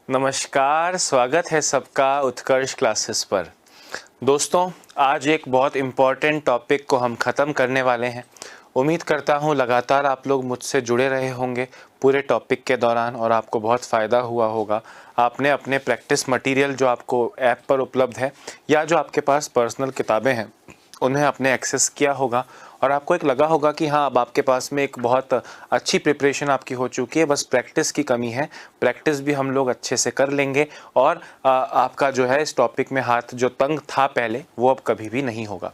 नमस्कार, स्वागत है सबका उत्कर्ष क्लासेस पर। दोस्तों, आज एक बहुत इम्पॉर्टेंट टॉपिक को हम ख़त्म करने वाले हैं। उम्मीद करता हूँ लगातार आप लोग मुझसे जुड़े रहे होंगे पूरे टॉपिक के दौरान और आपको बहुत फ़ायदा हुआ होगा। आपने अपने प्रैक्टिस मटेरियल जो आपको ऐप पर उपलब्ध है या जो आपके पास पर्सनल किताबें हैं उन्हें आपने एक्सेस किया होगा और आपको एक लगा होगा कि हाँ, अब आपके पास में एक बहुत अच्छी प्रिपरेशन आपकी हो चुकी है, बस प्रैक्टिस की कमी है। प्रैक्टिस भी हम लोग अच्छे से कर लेंगे और आपका जो है इस टॉपिक में हाथ जो तंग था पहले वो अब कभी भी नहीं होगा।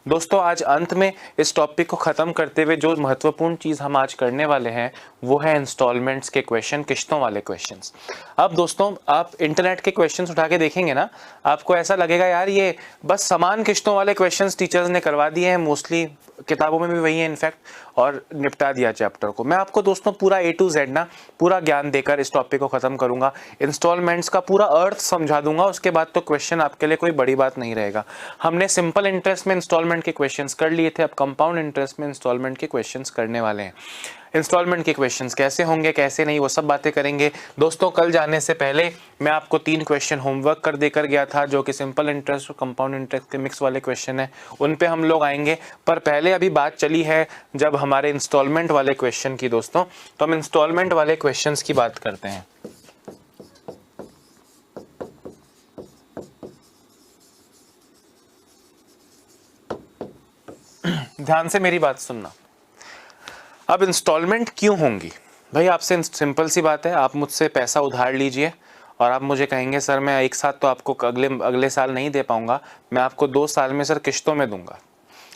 दोस्तों, आज अंत में इस टॉपिक को ख़त्म करते हुए जो महत्वपूर्ण चीज़ हम आज करने वाले हैं वो है इंस्टॉलमेंट्स के क्वेश्चन, किश्तों वाले क्वेश्चंस। अब दोस्तों, आप इंटरनेट के क्वेश्चंस उठा के देखेंगे ना, आपको ऐसा लगेगा यार ये बस समान किश्तों वाले क्वेश्चंस टीचर्स ने करवा दिए हैं, मोस्टली किताबों में भी वही है इनफैक्ट, और निपटा दिया चैप्टर को। मैं आपको दोस्तों पूरा A to Z ना पूरा ज्ञान देकर इस टॉपिक को ख़त्म करूंगा। इंस्टॉलमेंट्स का पूरा अर्थ समझा दूंगा, उसके बाद तो क्वेश्चन आपके लिए कोई बड़ी बात नहीं रहेगा। हमने सिंपल इंटरेस्ट में इंस्टॉलमेंट के क्वेश्चंस कर लिए थे, अब कंपाउंड इंटरेस्ट में इंस्टॉलमेंट के क्वेश्चंस करने वाले हैं। इंस्टॉलमेंट के क्वेश्चंस कैसे होंगे कैसे नहीं वो सब बातें करेंगे। दोस्तों, कल जाने से पहले मैं आपको 3 क्वेश्चन होमवर्क कर देकर गया था जो कि सिंपल इंटरेस्ट और कंपाउंड इंटरेस्ट के मिक्स वाले क्वेश्चन है, उन पे हम लोग आएंगे। पर पहले अभी बात चली है जब हमारे इंस्टॉलमेंट वाले क्वेश्चन की दोस्तों, तो हम इंस्टॉलमेंट वाले क्वेश्चंस की बात करते हैं। ध्यान से मेरी बात सुनना। अब इंस्टॉलमेंट क्यों होंगी भाई? आपसे सिंपल सी बात है, आप मुझसे पैसा उधार लीजिए और आप मुझे कहेंगे सर मैं एक साथ तो आपको अगले साल नहीं दे पाऊंगा, मैं आपको 2 साल में सर किश्तों में दूंगा।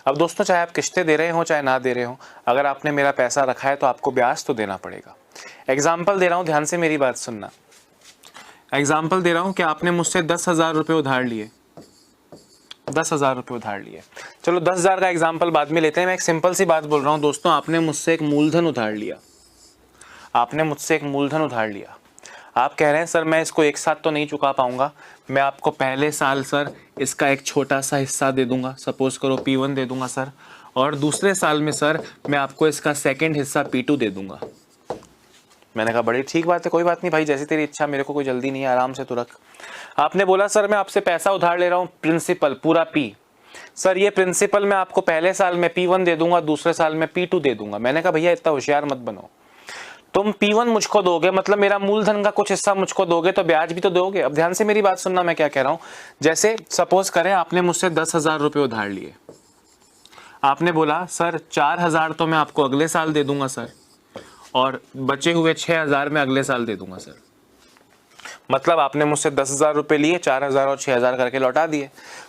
अब दोस्तों, चाहे आप किश्तें दे रहे हो चाहे ना दे रहे हो, अगर आपने मेरा पैसा रखा है तो आपको ब्याज तो देना पड़ेगा। एग्जाम्पल दे रहा हूँ, ध्यान से मेरी बात सुनना। एग्जाम्पल दे रहा हूँ कि आपने मुझसे 10,000 रुपये उधार लिए, 10,000 रुपये उधार लिए। चलो 10,000 का एग्जाम्पल बाद में लेते हैं, मैं एक सिंपल सी बात बोल रहा हूँ दोस्तों। आपने मुझसे एक मूलधन उधार लिया, आपने मुझसे एक मूलधन उधार लिया। आप कह रहे हैं सर मैं इसको एक साथ तो नहीं चुका पाऊंगा, मैं आपको पहले साल सर इसका एक छोटा सा हिस्सा दे दूंगा, सपोज करो P1 दे दूंगा सर, और दूसरे साल में सर मैं आपको इसका सेकंड हिस्सा P2 दे दूंगा। मैंने कहा बड़ी ठीक बात है, कोई बात नहीं भाई, जैसी तेरी इच्छा, मेरे को कोई जल्दी नहीं है, आराम से तू रख। आपने बोला सर मैं आपसे पैसा उधार ले रहा हूँ, प्रिंसिपल पूरा P, सर ये प्रिंसिपल मैं आपको पहले साल में P1 दे दूंगा, दूसरे साल में P2 दे दूंगा। मैंने कहा भैया इतना होशियार मत बनो, तुम P1 मुझको दोगे मतलब मेरा मूलधन का कुछ हिस्सा मुझको दोगे तो ब्याज भी तो दोगे। अब ध्यान से मेरी बात सुनना, मैं क्या कह रहा हूं। जैसे सपोज करें आपने मुझसे 10,000 रुपये उधार लिए, आपने बोला सर 4,000 तो मैं आपको अगले साल दे दूंगा सर, और बचे हुए 6,000 मैं अगले साल दे दूंगा सर। मतलब आपने मुझसे 10,000 रुपये लिए, 4,000 और 6,000 करके लौटा दिए।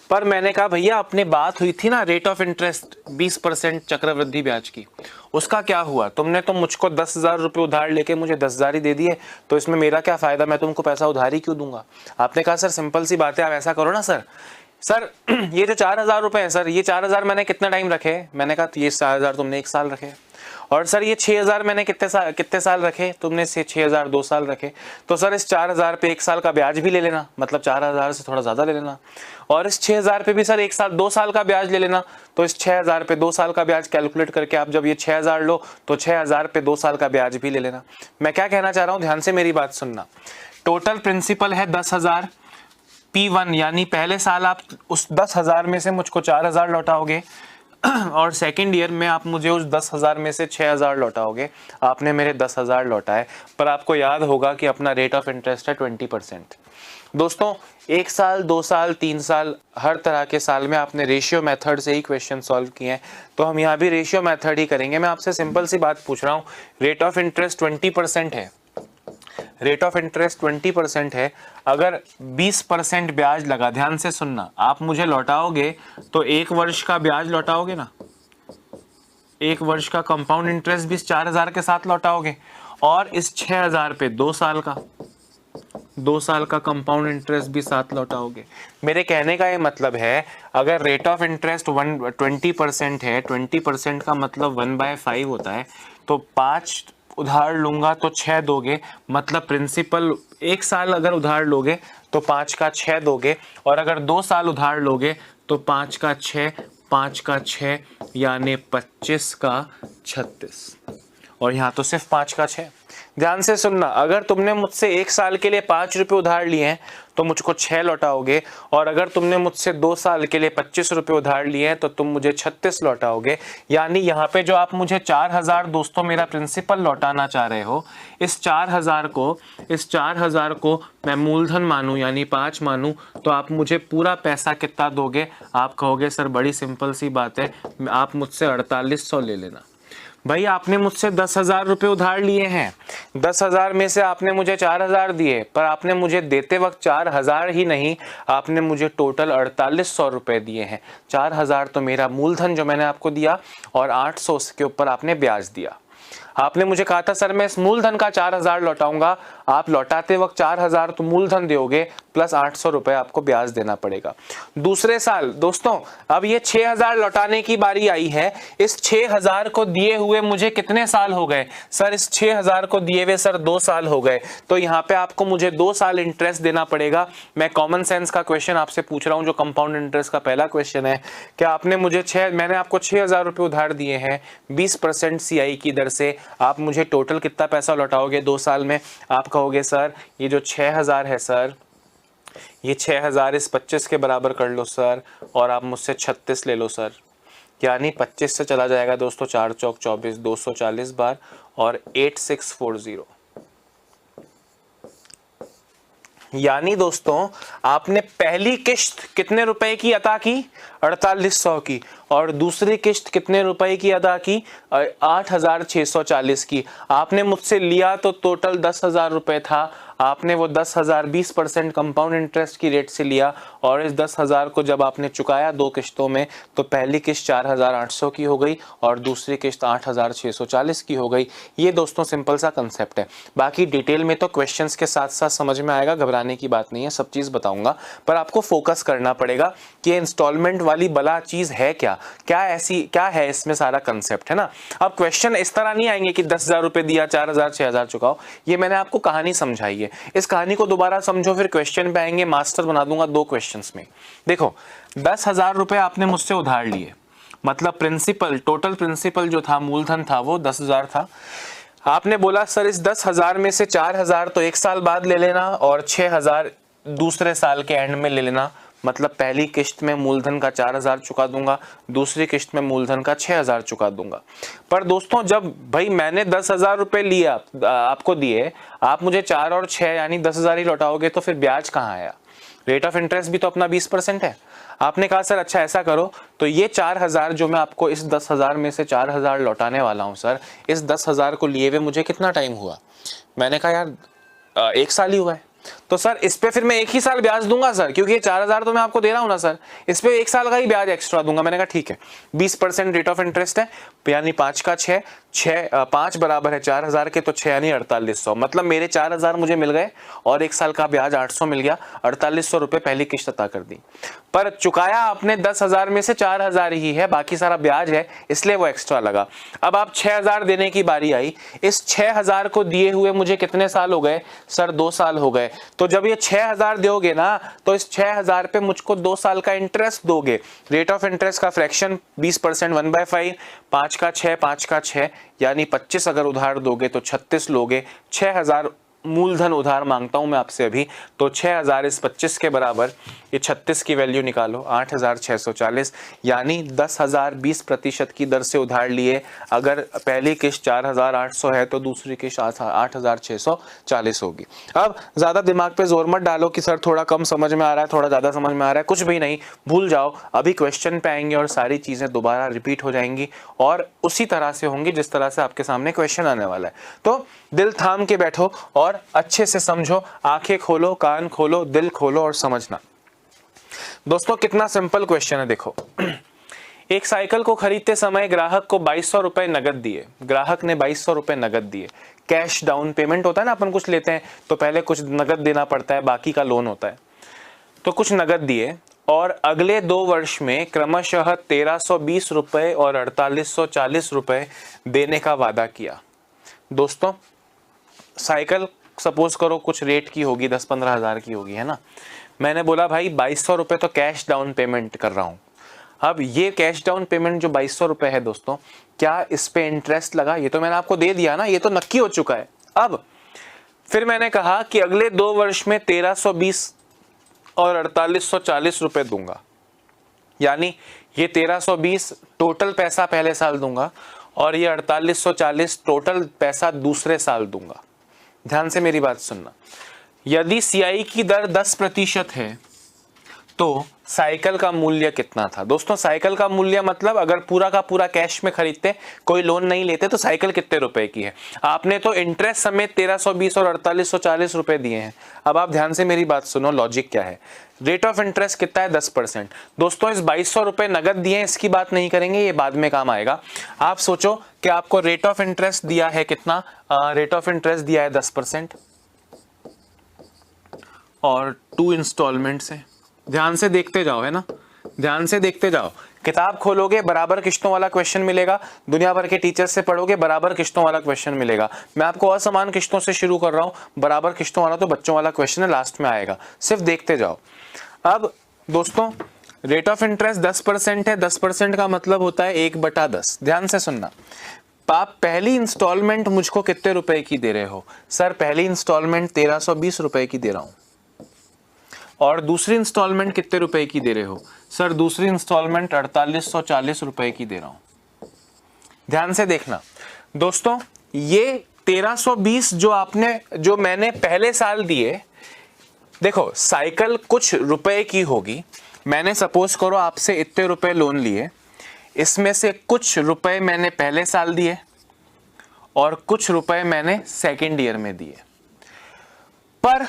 पर मैंने कहा भैया अपने बात हुई थी ना रेट ऑफ इंटरेस्ट 20% चक्रवृद्धि ब्याज की, उसका क्या हुआ? तुमने तो मुझको 10,000 रुपये उधार लेके मुझे 10,000 ही दे दिए, तो इसमें मेरा क्या फायदा, मैं तुमको पैसा उधार ही क्यों दूंगा? आपने कहा सर सिंपल सी बात है, आप ऐसा करो ना सर, ये जो 4,000 रुपये है सर, ये 4,000 मैंने कितना टाइम रखे? मैंने कहा ये 4,000 तुमने 1 साल रखे, और सर ये 6,000 मैंने कितने साल रखे? तुमने से 6,000 2 साल रखे, तो सर इस 4,000 पे 1 साल का ब्याज भी ले लेना, मतलब 4,000 से थोड़ा ज़्यादा ले लेना, और इस 6,000 पे भी सर 1 साल 2 साल का ब्याज ले लेना। तो इस 6,000 पे 2 साल का ब्याज कैलकुलेट करके आप जब ये 6,000 लो तो 6,000 पे 2 साल का ब्याज भी ले लेना। मैं क्या कहना चाह रहा हूँ, ध्यान से मेरी बात सुनना। टोटल प्रिंसिपल है 10,000, P1 यानी पहले साल आप उस 10,000 में से मुझको 4,000 लौटाओगे, और सेकेंड ईयर में आप मुझे उस 10,000 में से 6,000 लौटाओगे। आपने मेरे 10,000 लौटाए, पर आपको याद होगा कि अपना रेट ऑफ इंटरेस्ट है 20%। दोस्तों, 1 साल 2 साल 3 साल हर तरह के साल में आपने रेशियो मेथड से ही क्वेश्चन सॉल्व किए हैं, तो हम यहाँ भी रेशियो मेथड ही करेंगे। मैं आपसे सिंपल सी बात पूछ रहा हूँ, रेट ऑफ इंटरेस्ट 20% है, रेट ऑफ इंटरेस्ट 20% है, अगर 20% ब्याज लगा, ध्यान से सुनना, आप मुझे लौटाओगे तो 1 वर्ष का ब्याज लौटाओगे ना, 1 वर्ष का कंपाउंड इंटरेस्ट भी 4,000 के साथ लौटाओगे, और इस 6,000 पे 2 साल का कंपाउंड इंटरेस्ट भी साथ लौटाओगे। मेरे कहने का ये मतलब है, अगर रेट ऑफ इंटरेस्ट 20% है, 20% का मतलब 1/5 होता है, तो 5 उधार लूंगा तो 6 दोगे, मतलब प्रिंसिपल 1 साल अगर उधार लोगे तो 5 का 6 दोगे, और अगर 2 साल उधार लोगे तो 5 का 6, 5 का 6 यानी 25 का 36, और यहाँ तो सिर्फ 5 का 6। ध्यान से सुनना, अगर तुमने मुझसे 1 साल के लिए 5 रुपए उधार लिए हैं तो मुझको 6 लौटाओगे, और अगर तुमने मुझसे 2 साल के लिए 25 रुपए उधार लिए हैं तो तुम मुझे 36 लौटाओगे। यानी यहाँ पे जो आप मुझे 4000 दोस्तों मेरा प्रिंसिपल लौटाना चाह रहे हो, इस 4000 को मैं मूलधन मानूं यानी 5 मानूं, तो आप मुझे पूरा पैसा कितना दोगे? आप कहोगे सर बड़ी सिंपल सी बात है, आप मुझसे 4800 ले लेना। भाई आपने मुझसे 10,000 रुपये उधार लिए हैं, 10,000 में से आपने मुझे 4,000 दिए, पर आपने मुझे देते वक्त 4,000 ही नहीं, आपने मुझे टोटल 4800 रुपये दिए हैं। 4,000 तो मेरा मूलधन जो मैंने आपको दिया, और 800 के ऊपर आपने ब्याज दिया। आपने मुझे कहा था सर मैं इस मूलधन का 4,000 लौटाऊंगा, आप लौटाते वक्त 4,000 तो मूलधन दोगे प्लस 800 रुपए आपको ब्याज देना पड़ेगा। दूसरे साल दोस्तों अब ये 6,000 लौटाने की बारी आई है। इस 6,000 को दिए हुए मुझे कितने साल हो गए? सर इस 6,000 को दिए हुए सर 2 साल हो गए, तो यहाँ पे आपको मुझे 2 साल इंटरेस्ट देना पड़ेगा। मैं कॉमन सेंस का क्वेश्चन आपसे पूछ रहा हूँ, जो कंपाउंड इंटरेस्ट का पहला क्वेश्चन है। क्या आपने मुझे मैंने आपको 6,000 रुपये उधार दिए हैं 20% CI की दर से, आप मुझे टोटल कितना पैसा लौटाओगे 2 साल में? आप कहोगे सर ये जो 6,000 है सर, ये 6,000 इस 25 के बराबर कर लो सर, और आप मुझसे 36 ले लो सर। यानी 25 से चला जाएगा दोस्तों 4 चौक 24, 240 बार, और 8640। यानी दोस्तों आपने पहली किश्त कितने रुपए की अदा की? 4800 की, और दूसरी किश्त कितने रुपए की अदा की? 8,640 की। आपने मुझसे लिया तो टोटल 10,000 रुपए था, आपने वो 10,000 20% कंपाउंड इंटरेस्ट की रेट से लिया, और इस 10,000 को जब आपने चुकाया 2 किश्तों में, तो पहली किश्त 4,800 की हो गई और दूसरी किश्त 8,640 की हो गई। ये दोस्तों सिंपल सा कंसेप्ट है। बाकी डिटेल में तो क्वेश्चंस के साथ साथ समझ में आएगा, घबराने की बात नहीं है, सब चीज़ बताऊंगा, पर आपको फोकस करना पड़ेगा कि इंस्टॉलमेंट वाली बला चीज़ है क्या है इसमें सारा कंसेप्ट, है ना। अब क्वेश्चन इस तरह नहीं आएंगे कि 10,000 रुपये दिया 4,000 6,000 चुकाओ। ये मैंने आपको कहानी समझाई है, इस कहानी को दोबारा समझो, फिर क्वेश्चन पे आएंगे, मास्टर बना दूंगा 2 क्वेश्चंस में। देखो 10,000 रुपए आपने मुझसे उधार लिए, मतलब प्रिंसिपल, टोटल प्रिंसिपल जो था, मूलधन था, वो 10,000 था। आपने बोला सर इस 10,000 में से 4,000 तो 1 साल बाद ले लेना और 6,000 दूसरे साल के एंड में ले लेना। मतलब पहली किश्त में मूलधन का 4,000 चुका दूंगा, दूसरी किश्त में मूलधन का 6,000 चुका दूंगा। पर दोस्तों जब भाई मैंने 10,000 रुपए लिए आपको दिए, आप मुझे 4 और 6 यानी 10,000 ही लौटाओगे, तो फिर ब्याज कहाँ आया? रेट ऑफ इंटरेस्ट भी तो अपना 20% है। आपने कहा सर अच्छा ऐसा करो, तो ये 4,000 जो मैं आपको इस 10,000 में से 4,000 लौटाने वाला हूँ सर, इस 10,000 को लिए हुए मुझे कितना टाइम हुआ? मैंने कहा यार 1 साल ही हुआ है। तो सर इस पे फिर मैं 1 ही साल ब्याज दूंगा सर, क्योंकि ये 4,000 तो मैं आपको दे रहा हूं ना सर, इस पे 1 साल का ही ब्याज एक्स्ट्रा दूंगा। मैंने कहा ठीक है, 20% रेट ऑफ इंटरेस्ट है, यानी 5 का 6, 5 बराबर है 4,000 के, तो 6 यानी 4800। मतलब मेरे 4,000 मुझे मिल गए और 1 साल का ब्याज 800 मिल गया, 4800 रुपए पहली किश्त अता कर दी। पर चुकाया आपने 10,000 में से 4,000 ही है, बाकी सारा ब्याज है, इसलिए वो एक्स्ट्रा लगा। अब आप 6,000 देने की बारी आई। इस 6,000 को दिए हुए मुझे कितने साल हो गए? सर 2 साल हो गए। तो जब ये 6,000 दोगे ना, तो इस 6,000 पे मुझको 2 साल का इंटरेस्ट दोगे। रेट ऑफ इंटरेस्ट का फ्रैक्शन 20%, 1/5, 5 का 6, 5 का 6, यानी 25 अगर उधार दोगे तो 36 लोगे। 6,000 मूलधन उधार मांगता हूं मैं आपसे अभी, तो 6,000 इस 25 के बराबर, ये 36 की वैल्यू निकालो, 8,640, यानी 10,000 20% की दर से उधार लिए। अगर पहली किश्त 4,800 है तो दूसरी किश्त 8,640 होगी। अब ज्यादा दिमाग पे जोर मत डालो कि सर थोड़ा कम समझ में आ रहा है, थोड़ा ज्यादा समझ में आ रहा है, कुछ भी नहीं, भूल जाओ। अभी क्वेश्चन पे आएंगे और सारी चीजें दोबारा रिपीट हो जाएंगी और उसी तरह से होंगी जिस तरह से आपके सामने क्वेश्चन आने वाला है। तो दिल थाम के बैठो और अच्छे से समझो, आंखें खोलो, कान खोलो, दिल खोलो और समझना। दोस्तों कितना सिंपल क्वेश्चन है, देखो। एक साइकिल को खरीदते समय ग्राहक को 2,200 रुपए नगद दिए। ग्राहक ने 2,200 रुपए नगद दिए। कैश डाउन पेमेंट होता है ना, अपन कुछ लेते हैं तो पहले कुछ नगद देना पड़ता है, बाकी का लोन होता है। तो कुछ नगद दिए और अगले 2 वर्ष में क्रमशः 1,320 रुपए और 4,840 रुपए देने का वादा किया। दोस्तों साइकिल सपोज करो कुछ रेट की होगी, 10-15 हज़ार की होगी, है ना। मैंने बोला भाई 2,200 रुपए तो कैश डाउन पेमेंट कर रहा हूं। अब ये कैश डाउन पेमेंट जो 2,200 रुपए है दोस्तों, क्या इस पे इंटरेस्ट लगा? ये तो मैंने आपको दे दिया ना, ये तो नक्की हो चुका है। अब फिर मैंने कहा कि अगले 2 वर्ष में 1320 और 4840 रुपए दूंगा, यानी ये 1320 टोटल पैसा पहले साल दूंगा और ये 4840 टोटल पैसा दूसरे साल दूंगा। ध्यान से मेरी बात सुनना। यदि सीआई की दर 10% है तो साइकिल का मूल्य कितना था? दोस्तों साइकिल का मूल्य मतलब अगर पूरा का पूरा कैश में खरीदते, कोई लोन नहीं लेते, तो साइकिल कितने रुपए की है? आपने तो इंटरेस्ट समेत 1320 और 4840 रुपए दिए हैं। अब आप ध्यान से मेरी बात सुनो, लॉजिक क्या है। रेट ऑफ इंटरेस्ट कितना है? 10%। दोस्तों इस 2200 रुपए नगद दिए हैं, इसकी बात नहीं करेंगे, ये बाद में काम आएगा। आप सोचो कि आपको रेट ऑफ इंटरेस्ट दिया है कितना? रेट ऑफ इंटरेस्ट दिया है 10% और 2 इंस्टॉलमेंट्स है। ध्यान से देखते जाओ, है ना, ध्यान से देखते जाओ। किताब खोलोगे बराबर किश्तों वाला क्वेश्चन मिलेगा, दुनिया भर के टीचर से पढ़ोगे बराबर किश्तों वाला क्वेश्चन मिलेगा। मैं आपको असमान किश्तों से शुरू कर रहा हूं, बराबर किश्तों वाला तो बच्चों वाला क्वेश्चन है, लास्ट में आएगा, सिर्फ देखते जाओ। अब दोस्तों रेट ऑफ इंटरेस्ट 10% है, 10% का मतलब होता है 1/10। ध्यान से सुनना, आप पहली इंस्टॉलमेंट मुझको कितने रुपए की दे रहे हो? सर पहली इंस्टॉलमेंट 1320 रुपए की दे रहा हूं। और दूसरी इंस्टॉलमेंट कितने रुपए की दे रहे हो? सर दूसरी इंस्टॉलमेंट 4840 रुपए की दे रहा हूं। ध्यान से देखना दोस्तों, ये 1320 जो मैंने पहले साल दिए, देखो साइकिल कुछ रुपए की होगी। मैंने सपोज करो आपसे इतने रुपए लोन लिए, इसमें से कुछ रुपए मैंने पहले साल दिए और कुछ रुपए मैंने सेकेंड ईयर में दिए। पर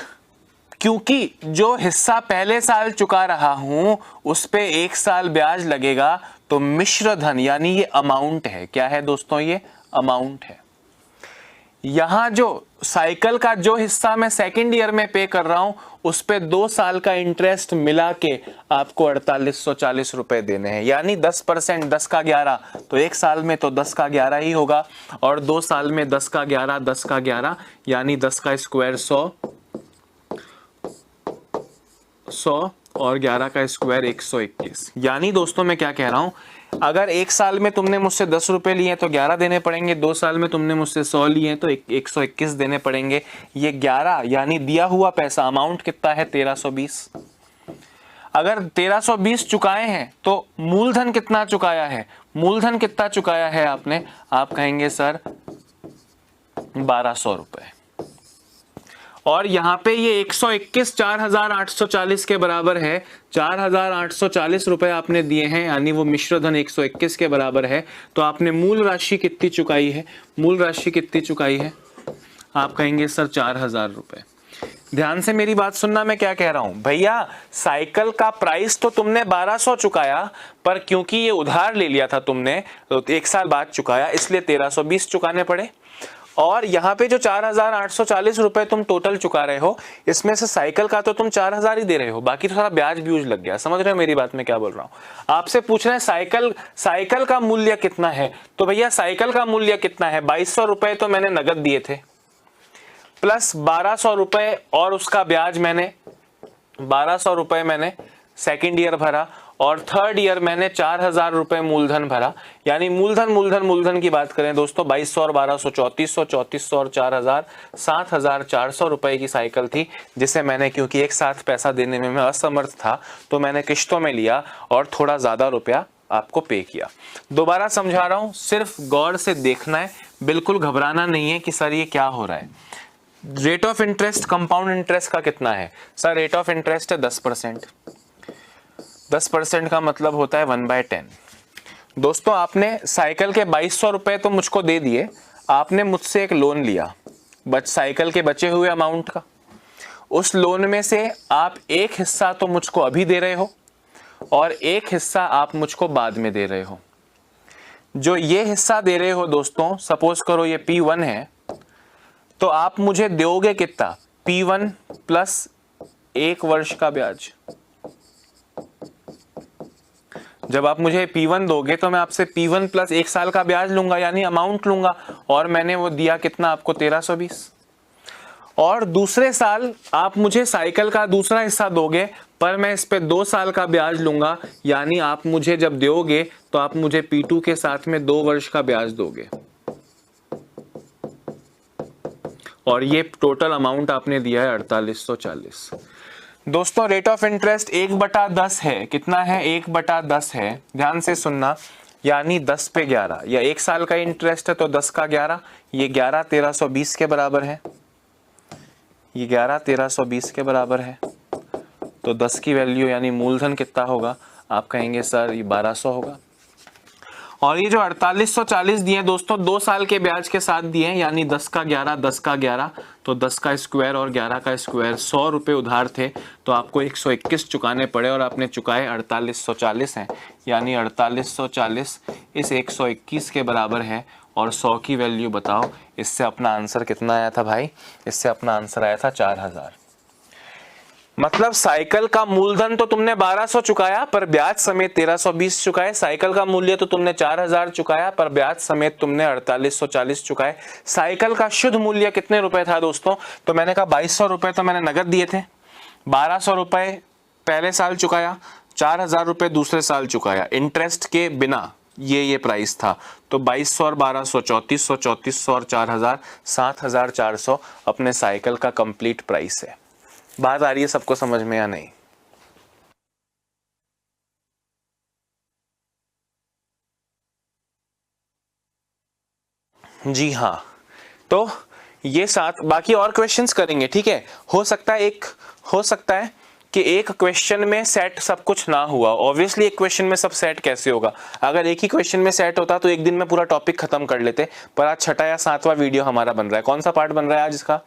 क्योंकि जो हिस्सा पहले साल चुका रहा हूं उस पे 1 साल ब्याज लगेगा, तो मिश्र धन यानी ये अमाउंट है। क्या है दोस्तों? ये अमाउंट है। यहां जो साइकिल का जो हिस्सा मैं सेकंड ईयर में पे कर रहा हूं उस पे 2 साल का इंटरेस्ट मिला के आपको 4840 रुपए देने हैं, यानी 10%, 10 का 11, तो 1 साल में तो 10 का 11 ही होगा और 2 साल में 10 का 11, 10 का 11, यानी 10 का स्क्वायर 100 और 11 का स्क्वायर 121। यानी दोस्तों मैं क्या कह रहा हूं, अगर 1 साल में तुमने मुझसे 10 रुपए लिए तो 11 देने पड़ेंगे, 2 साल में तुमने मुझसे 100 लिए तो 121 देने पड़ेंगे। ये 11 यानी दिया हुआ पैसा, अमाउंट कितना है? 1320। अगर 1320 चुकाए हैं तो मूलधन कितना चुकाया है? मूलधन कितना चुकाया है आपने? आप कहेंगे सर 1200 रुपए। और यहां पे ये 121 4840 के बराबर है। 4840 रुपए आपने दिए हैं, यानी वो मिश्र धन 121 के बराबर है। तो आपने मूल राशि कितनी चुकाई है? मूल राशि कितनी चुकाई है? आप कहेंगे सर 4000 रुपए। ध्यान से मेरी बात सुनना, मैं क्या कह रहा हूं भैया, साइकिल का प्राइस तो तुमने 1200 चुकाया, पर क्योंकि ये उधार ले लिया था तुमने तो 1 साल बाद चुकाया, इसलिए 1320 चुकाने पड़े। और यहाँ पे जो 4840 रुपए तुम टोटल चुका रहे हो, इसमें से साइकिल का तो तुम 4000 ही दे रहे हो, बाकी तो सारा ब्याज ब्यूज लग गया। समझ रहे हो मेरी बात में क्या बोल रहा हूँ? आपसे पूछ रहे हैं साइकिल का मूल्य कितना है, तो भैया साइकिल का मूल्य कितना है? 2200 रुपए तो मैंने नगद दिए थे, प्लस 1200 रुपए और उसका ब्याज मैंने 1200 रुपए मैंने सेकेंड ईयर भरा और थर्ड ईयर मैंने 4000 रुपए मूलधन भरा। यानी मूलधन की बात करें दोस्तों, 2200 और 1200 3400, 3400 और 4000 7400 रुपए की साइकिल थी, जिसे मैंने क्योंकि एक साथ पैसा देने में मैं असमर्थ था तो मैंने किश्तों में लिया और थोड़ा ज्यादा रुपया आपको पे किया। दोबारा समझा रहा हूं, सिर्फ गौर से देखना है, बिल्कुल घबराना नहीं है कि सर ये क्या हो रहा है। Rate of interest compound interest का कितना है? सर रेट ऑफ इंटरेस्ट है 10%। 10% का मतलब होता है 1/10। दोस्तों आपने साइकिल के 2200 रुपए तो मुझको दे दिए, आपने मुझसे एक लोन लिया साइकिल के बचे हुए अमाउंट का। उस लोन में से आप एक हिस्सा तो मुझको अभी दे रहे हो और एक हिस्सा आप मुझको बाद में दे रहे हो। जो ये हिस्सा दे रहे हो दोस्तों, सपोज करो ये P1 है, तो आप मुझे दोगे कितना? P1 प्लस 1 वर्ष का ब्याज। जब आप मुझे P1 दोगे तो मैं आपसे P1 प्लस 1 साल का ब्याज लूंगा, यानी अमाउंट लूंगा, और मैंने वो दिया कितना आपको? 1320। और दूसरे साल आप मुझे साइकिल का दूसरा हिस्सा दोगे, पर मैं इस पे 2 साल का ब्याज लूंगा, यानी आप मुझे जब दोगे तो आप मुझे P2 के साथ में 2 वर्ष का ब्याज दोगे। और ये टोटल अमाउंट आपने दिया है 4840। दोस्तों रेट ऑफ इंटरेस्ट 1/10 है, कितना है 1/10 है, ध्यान से सुनना, यानी 10 पे 11, या 1 साल का इंटरेस्ट है तो 10 का 11, ये 11 1320 के बराबर है, ये 11 1320 के बराबर है। तो 10 की वैल्यू यानी मूलधन कितना होगा, आप कहेंगे सर ये 1200 होगा। और ये जो 4840 दिए दोस्तों 2 साल के ब्याज के साथ दिए हैं, यानी 10 का 11 10 का 11, तो 10 का स्क्वायर और 11 का स्क्वायर, 100 रुपये उधार थे तो आपको 121 चुकाने पड़े और आपने चुकाए 4840 हैं, यानी 4840 इस 121 के बराबर है। और 100 की वैल्यू बताओ, इससे अपना आंसर कितना आया था भाई, इससे अपना आंसर आया था 4000। मतलब साइकिल का मूलधन तो तुमने 1200 चुकाया पर ब्याज समेत 1320 चुकाए, साइकिल का मूल्य तो तुमने 4000 चुकाया पर ब्याज समेत तुमने 4840 चुकाए। साइकिल का शुद्ध मूल्य कितने रुपए था दोस्तों, तो मैंने कहा 2200 रुपए तो मैंने नगद दिए थे, 1200 रुपए पहले साल चुकाया, 4000 रुपए दूसरे साल चुकाया इंटरेस्ट के बिना, ये प्राइस था। तो 2200 और 1200 3400, 3400 और 4000 7400 अपने साइकिल का कंप्लीट प्राइस है। बात आ रही है सबको समझ में या नहीं? जी हाँ, तो ये 7, बाकी और क्वेश्चंस करेंगे, ठीक है। हो सकता है कि एक क्वेश्चन में सेट सब कुछ ना हुआ, ऑब्वियसली एक क्वेश्चन में सब सेट कैसे होगा, अगर एक ही क्वेश्चन में सेट होता तो एक दिन में पूरा टॉपिक खत्म कर लेते, पर आज 6वां या 7वां वीडियो हमारा बन रहा है। कौन सा पार्ट बन रहा है आज इसका,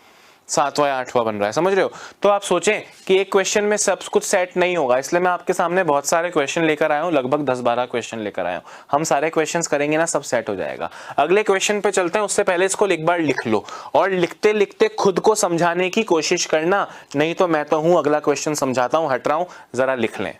7वां या 8वां बन रहा है, समझ रहे हो। तो आप सोचें कि एक क्वेश्चन में सब कुछ सेट नहीं होगा, इसलिए मैं आपके सामने बहुत सारे क्वेश्चन लेकर आया हूं, लगभग 10-12 क्वेश्चन लेकर आया हूं। हम सारे क्वेश्चंस करेंगे ना, सब सेट हो जाएगा। अगले क्वेश्चन पे चलते हैं, उससे पहले इसको एक बार लिख लो और लिखते लिखते खुद को समझाने की कोशिश करना, नहीं तो मैं तो हूं अगला क्वेश्चन समझाता हूं, हट रहा हूं, जरा लिख लें।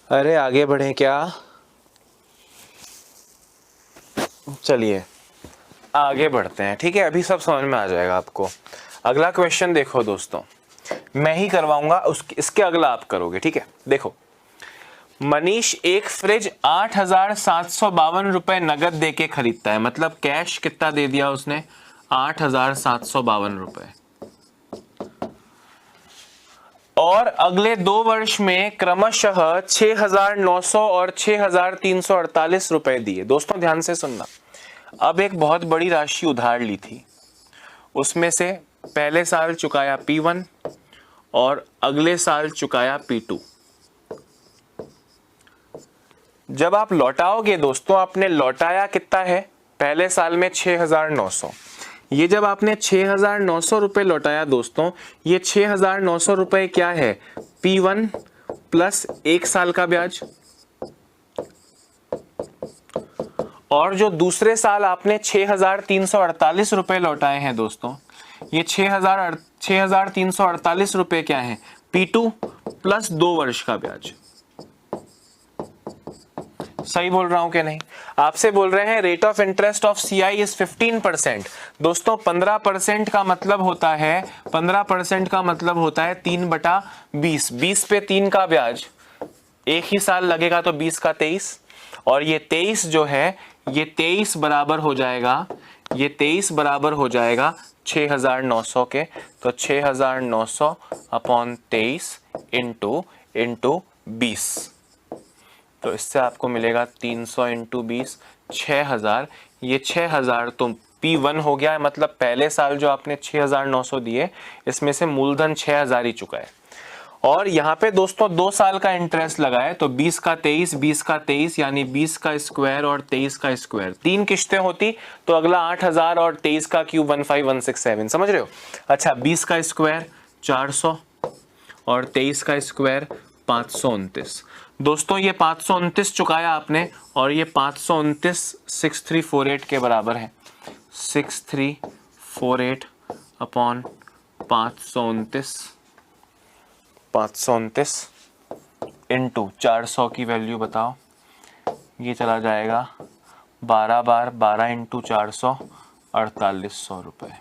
अरे आगे बढ़े क्या, चलिए आगे बढ़ते हैं, ठीक है। अभी सब समझ में आ जाएगा आपको। अगला क्वेश्चन देखो दोस्तों, मैं ही करवाऊंगा, इसके अगला आप करोगे, ठीक है। देखो, मनीष एक फ्रिज 8752 रुपए नगद देके खरीदता है, मतलब कैश कितना दे दिया उसने, 8752 रुपए, और अगले 2 वर्ष में क्रमशः 6900 और 6348 रुपए दिए। दोस्तों ध्यान से सुनना, अब एक बहुत बड़ी राशि उधार ली थी, उसमें से पहले साल चुकाया P1 और अगले साल चुकाया P2। जब आप लौटाओगे दोस्तों, आपने लौटाया कितना है, पहले साल में 6900, ये जब आपने 6900 रुपए लौटाया दोस्तों, ये 6900 रुपए क्या है, P1 प्लस 1 साल का ब्याज, और जो दूसरे साल आपने 6348 रुपए लौटाए हैं दोस्तों, ये 6348 रुपए क्या है, P2 प्लस 2 वर्ष का ब्याज। सही बोल रहा हूं कि नहीं? आपसे बोल रहे हैं rate of interest of CI is 15%। दोस्तों 15% का मतलब होता है, 15% का मतलब होता है 3/20, 20 पे 3 का ब्याज, एक ही साल लगेगा तो 20 का 23, और ये 23 जो है, ये 23 बराबर हो जाएगा, ये 23 बराबर हो जाएगा 6900 के, तो 6900 अपॉन 23 इंटू 20, तो इससे आपको मिलेगा 300 इंटू 20, 6000। ये 6000 तो P1 हो गया, मतलब पहले साल जो आपने 6900 दिए, इसमें से मूलधन 6000 ही चुका है। और यहाँ पे दोस्तों 2 साल का इंटरेस्ट लगा है, तो 20 का 23, 20 का 23, यानी 20 का स्क्वायर और 23 का स्क्वायर, 3 किश्तें होती तो अगला 8000 और 23 का क्यूब 15167, समझ रहे हो। अच्छा, 20 का स्क्वायर 400 और 23 का स्क्वायर 529। दोस्तों ये 529 चुकाया आपने और ये 529 6348 के बराबर है। 6348 अपॉन 529 इंटू 400 की वैल्यू बताओ। ये चला जाएगा 12 बार 12 इंटू 400 4800 रुपये।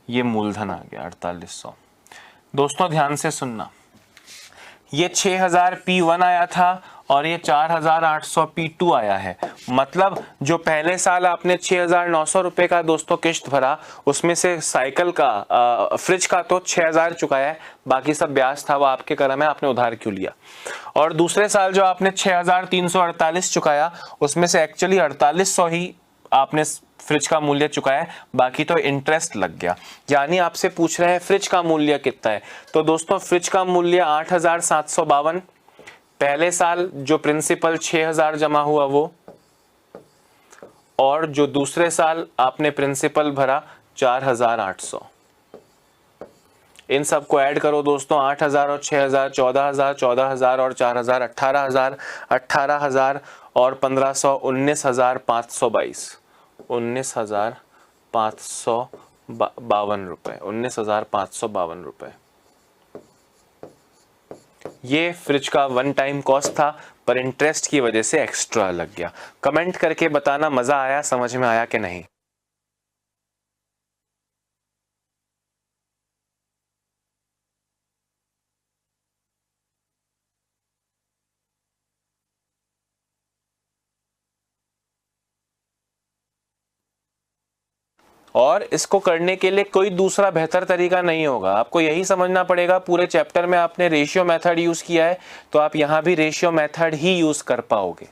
ये मूलधन आ गया 4800। दोस्तों ध्यान से सुनना, ये 6000 P1 आया था और ये 4800 P2 आया है। मतलब जो पहले साल आपने 6900 रुपये का दोस्तों किश्त भरा, उसमें से साइकिल का फ्रिज का तो 6000 चुकाया है, बाकी सब ब्याज था, वो आपके करम है, आपने उधार क्यों लिया। और दूसरे साल जो आपने 6348 चुकाया, उसमें से एक्चुअली 4800 ही आपने फ्रिज का मूल्य चुकाया है, बाकी तो इंटरेस्ट लग गया। यानी आपसे पूछ रहे हैं फ्रिज का मूल्य कितना है, तो दोस्तों फ्रिज का मूल्य 8752। पहले साल जो प्रिंसिपल 6000 जमा हुआ वो, और जो दूसरे साल आपने प्रिंसिपल भरा 4800। इन सबको ऐड करो दोस्तों, 8000 और 6000 14000, 14000 और 4000 18000, 18000 और 1500 19522, 19552 रुपए, 19552 रुपए। ये फ्रिज का वन टाइम कॉस्ट था, पर इंटरेस्ट की वजह से एक्स्ट्रा लग गया। कमेंट करके बताना मजा आया, समझ में आया कि नहीं। और इसको करने के लिए कोई दूसरा बेहतर तरीका नहीं होगा, आपको यही समझना पड़ेगा। पूरे चैप्टर में आपने रेशियो मेथड यूज किया है, तो आप यहां भी रेशियो मेथड ही यूज कर पाओगे।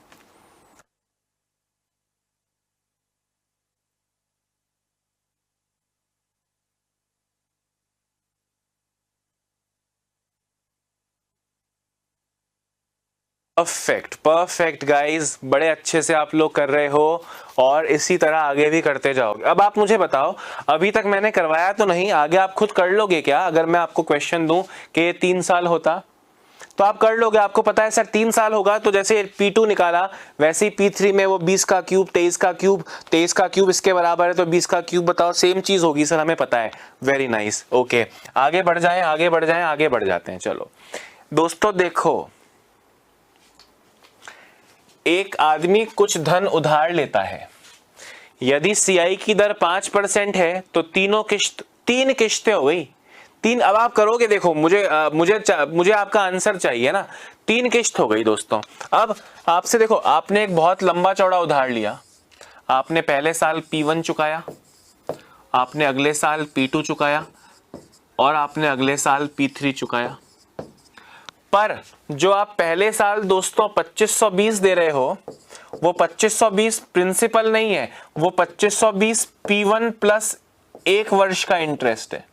परफेक्ट परफेक्ट गाइस, बड़े अच्छे से आप लोग कर रहे हो और इसी तरह आगे भी करते जाओगे। अब आप मुझे बताओ, अभी तक मैंने करवाया तो नहीं, आगे आप खुद कर लोगे क्या? अगर मैं आपको क्वेश्चन दूं कि 3 साल होता तो आप कर लोगे? आपको पता है सर 3 साल होगा, तो जैसे P2 निकाला वैसे ही P3 में वो 20 का क्यूब 23 का क्यूब 23 का क्यूब इसके बराबर है, तो 20 का क्यूब बताओ, सेम चीज होगी सर, हमें पता है। वेरी नाइस, ओके आगे बढ़ जाएं, आगे बढ़ जाएं, आगे बढ़ जाते हैं। चलो दोस्तों देखो, एक आदमी कुछ धन उधार लेता है। यदि CI की दर 5% है तो तीन किश्तें हो गई। तीन, अब आप करोगे, देखो मुझे आपका आंसर चाहिए ना। 3 किश्त हो गई दोस्तों। अब आपसे देखो, आपने एक बहुत लंबा चौड़ा उधार लिया। आपने पहले साल P1 चुकाया, आपने अगले साल P2 चुकाया और आपने अगले साल P3 चुकाया। पर जो आप पहले साल दोस्तों 2520 दे रहे हो, वो 2520 प्रिंसिपल नहीं है, वो 2520 P1 प्लस 1 वर्ष का इंटरेस्ट है।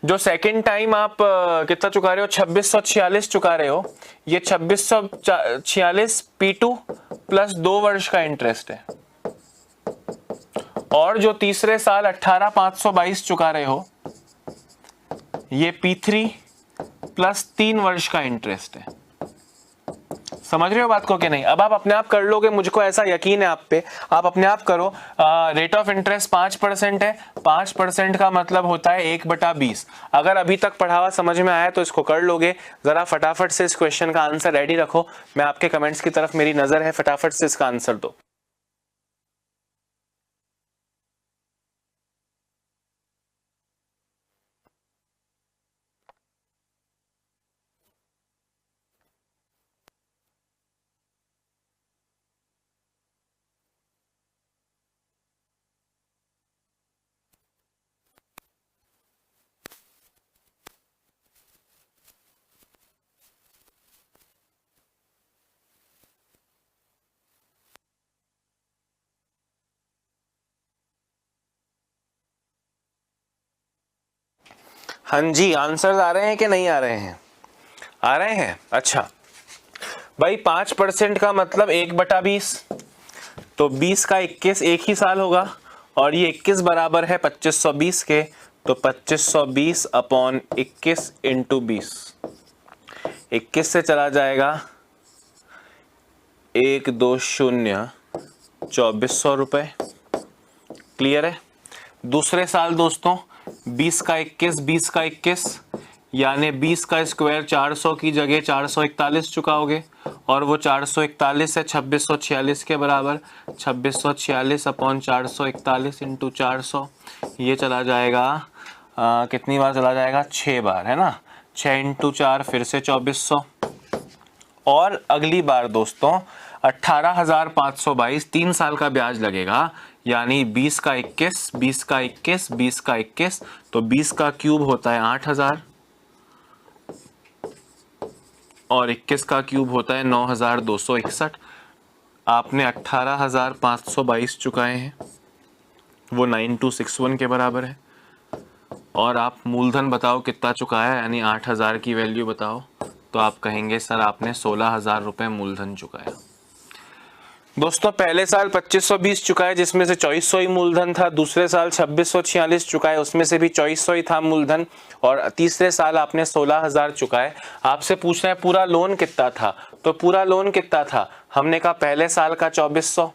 जो सेकंड टाइम आप कितना चुका रहे हो, 2646 चुका रहे हो, ये 2646 P2 प्लस 2 वर्ष का इंटरेस्ट है। और जो तीसरे साल 18522 चुका रहे हो, ये P3 प्लस 3 वर्ष का इंटरेस्ट है। समझ रहे हो बात को कि नहीं? अब आप अपने आप कर लोगे, मुझको ऐसा यकीन है आप पे, आप अपने आप करो। रेट ऑफ इंटरेस्ट 5% है, 5% का मतलब होता है 1/20। अगर अभी तक पढ़ा हुआ समझ में आया तो इसको कर लोगे। जरा फटाफट से इस क्वेश्चन का आंसर रेडी रखो, मैं आपके कमेंट्स की तरफ मेरी नजर है, फटाफट से इसका आंसर दो। हाँ जी, आंसर आ रहे हैं कि नहीं आ रहे हैं? आ रहे हैं। अच्छा भाई, 5% का मतलब 1/20, तो 20 का 21 एक ही साल होगा, और ये 21 बराबर है 2520 के, तो 2520 अपॉन 21 इंटू 20, 21 से चला जाएगा 120 2400 रुपये। क्लियर है। दूसरे साल दोस्तों 20 का 21 20 का 21 यानी 20 का स्क्वायर 400 की जगह 441 चुकाओगे और वो 441 है 2646 के बराबर। 2646 अपॉन 441 इंटू 400, ये चला जाएगा कितनी बार चला जाएगा, 6 बार है ना। 6 इंटू 4 फिर से 2400। और अगली बार दोस्तों 18,522, 3 साल का ब्याज लगेगा, यानी 20 का 21 20 का 21 20 का 21, तो 20 का क्यूब होता है 8000 और 21 का क्यूब होता है 9261। आपने 18,522 चुकाए हैं, वो 9261 के बराबर है। और आप मूलधन बताओ कितना चुकाया, यानी 8000 की वैल्यू बताओ, तो आप कहेंगे सर आपने 16,000 रुपये मूलधन चुकाया। दोस्तों पहले साल 2520 चुकाए जिसमें से 2400 ही मूलधन था, दूसरे साल 2646 चुकाए उसमें से भी 2400 ही था मूलधन, और तीसरे साल आपने 16,000 चुकाए। आपसे पूछ रहे हैं पूरा लोन कितना था, तो पूरा लोन कितना था, हमने कहा पहले साल का 2400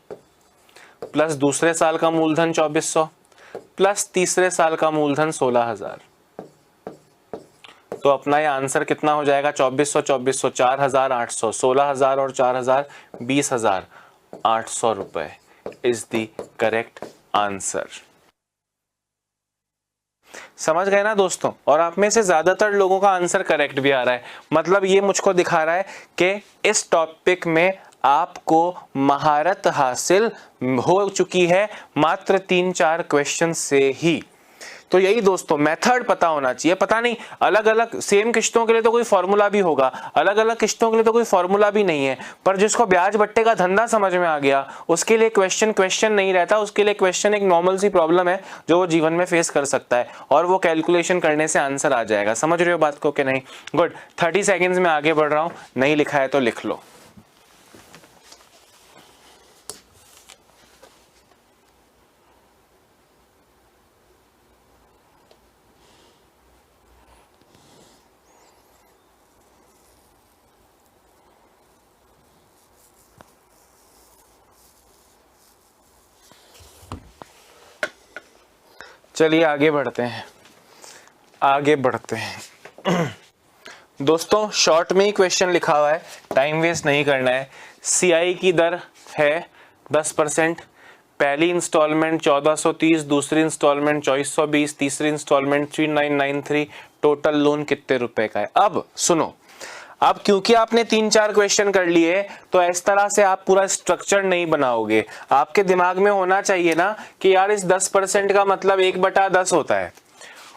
प्लस दूसरे साल का मूलधन 2400 प्लस तीसरे साल का मूलधन 16,000। तो अपना ये आंसर कितना हो जाएगा, 2400 2400 4,800, 16,000 और 4,000 20,800 रुपए इज द करेक्ट आंसर। समझ गए ना दोस्तों। और आप में से ज्यादातर लोगों का आंसर करेक्ट भी आ रहा है, मतलब ये मुझको दिखा रहा है कि इस टॉपिक में आपको महारत हासिल हो चुकी है मात्र 3-4 क्वेश्चन से ही। तो यही दोस्तों मेथड पता होना चाहिए। पता नहीं अलग अलग सेम किस्तों के लिए तो कोई फॉर्मूला भी होगा, अलग अलग किस्तों के लिए तो कोई फॉर्मूला भी नहीं है, पर जिसको ब्याज बट्टे का धंधा समझ में आ गया उसके लिए क्वेश्चन नहीं रहता, उसके लिए क्वेश्चन एक नॉर्मल सी प्रॉब्लम है जो वो जीवन में फेस कर सकता है और वो कैलकुलेशन करने से आंसर आ जाएगा। समझ रहे हो बात को कि नहीं? गुड। 30 सेकेंड्स में आगे बढ़ रहा हूं, नहीं लिखा है तो लिख लो। चलिए आगे बढ़ते हैं दोस्तों शॉर्ट में ही क्वेश्चन लिखा हुआ है, टाइम वेस्ट नहीं करना है। सीआई की दर है 10%, पहली इंस्टॉलमेंट 1430, दूसरी इंस्टॉलमेंट 2420, तीसरी इंस्टॉलमेंट 3993, टोटल लोन कितने रुपए का है। अब सुनो, अब क्योंकि आपने 3-4 क्वेश्चन कर लिए तो इस तरह से आप पूरा स्ट्रक्चर नहीं बनाओगे। आपके दिमाग में होना चाहिए ना कि यार इस 10% का मतलब 1/10 होता है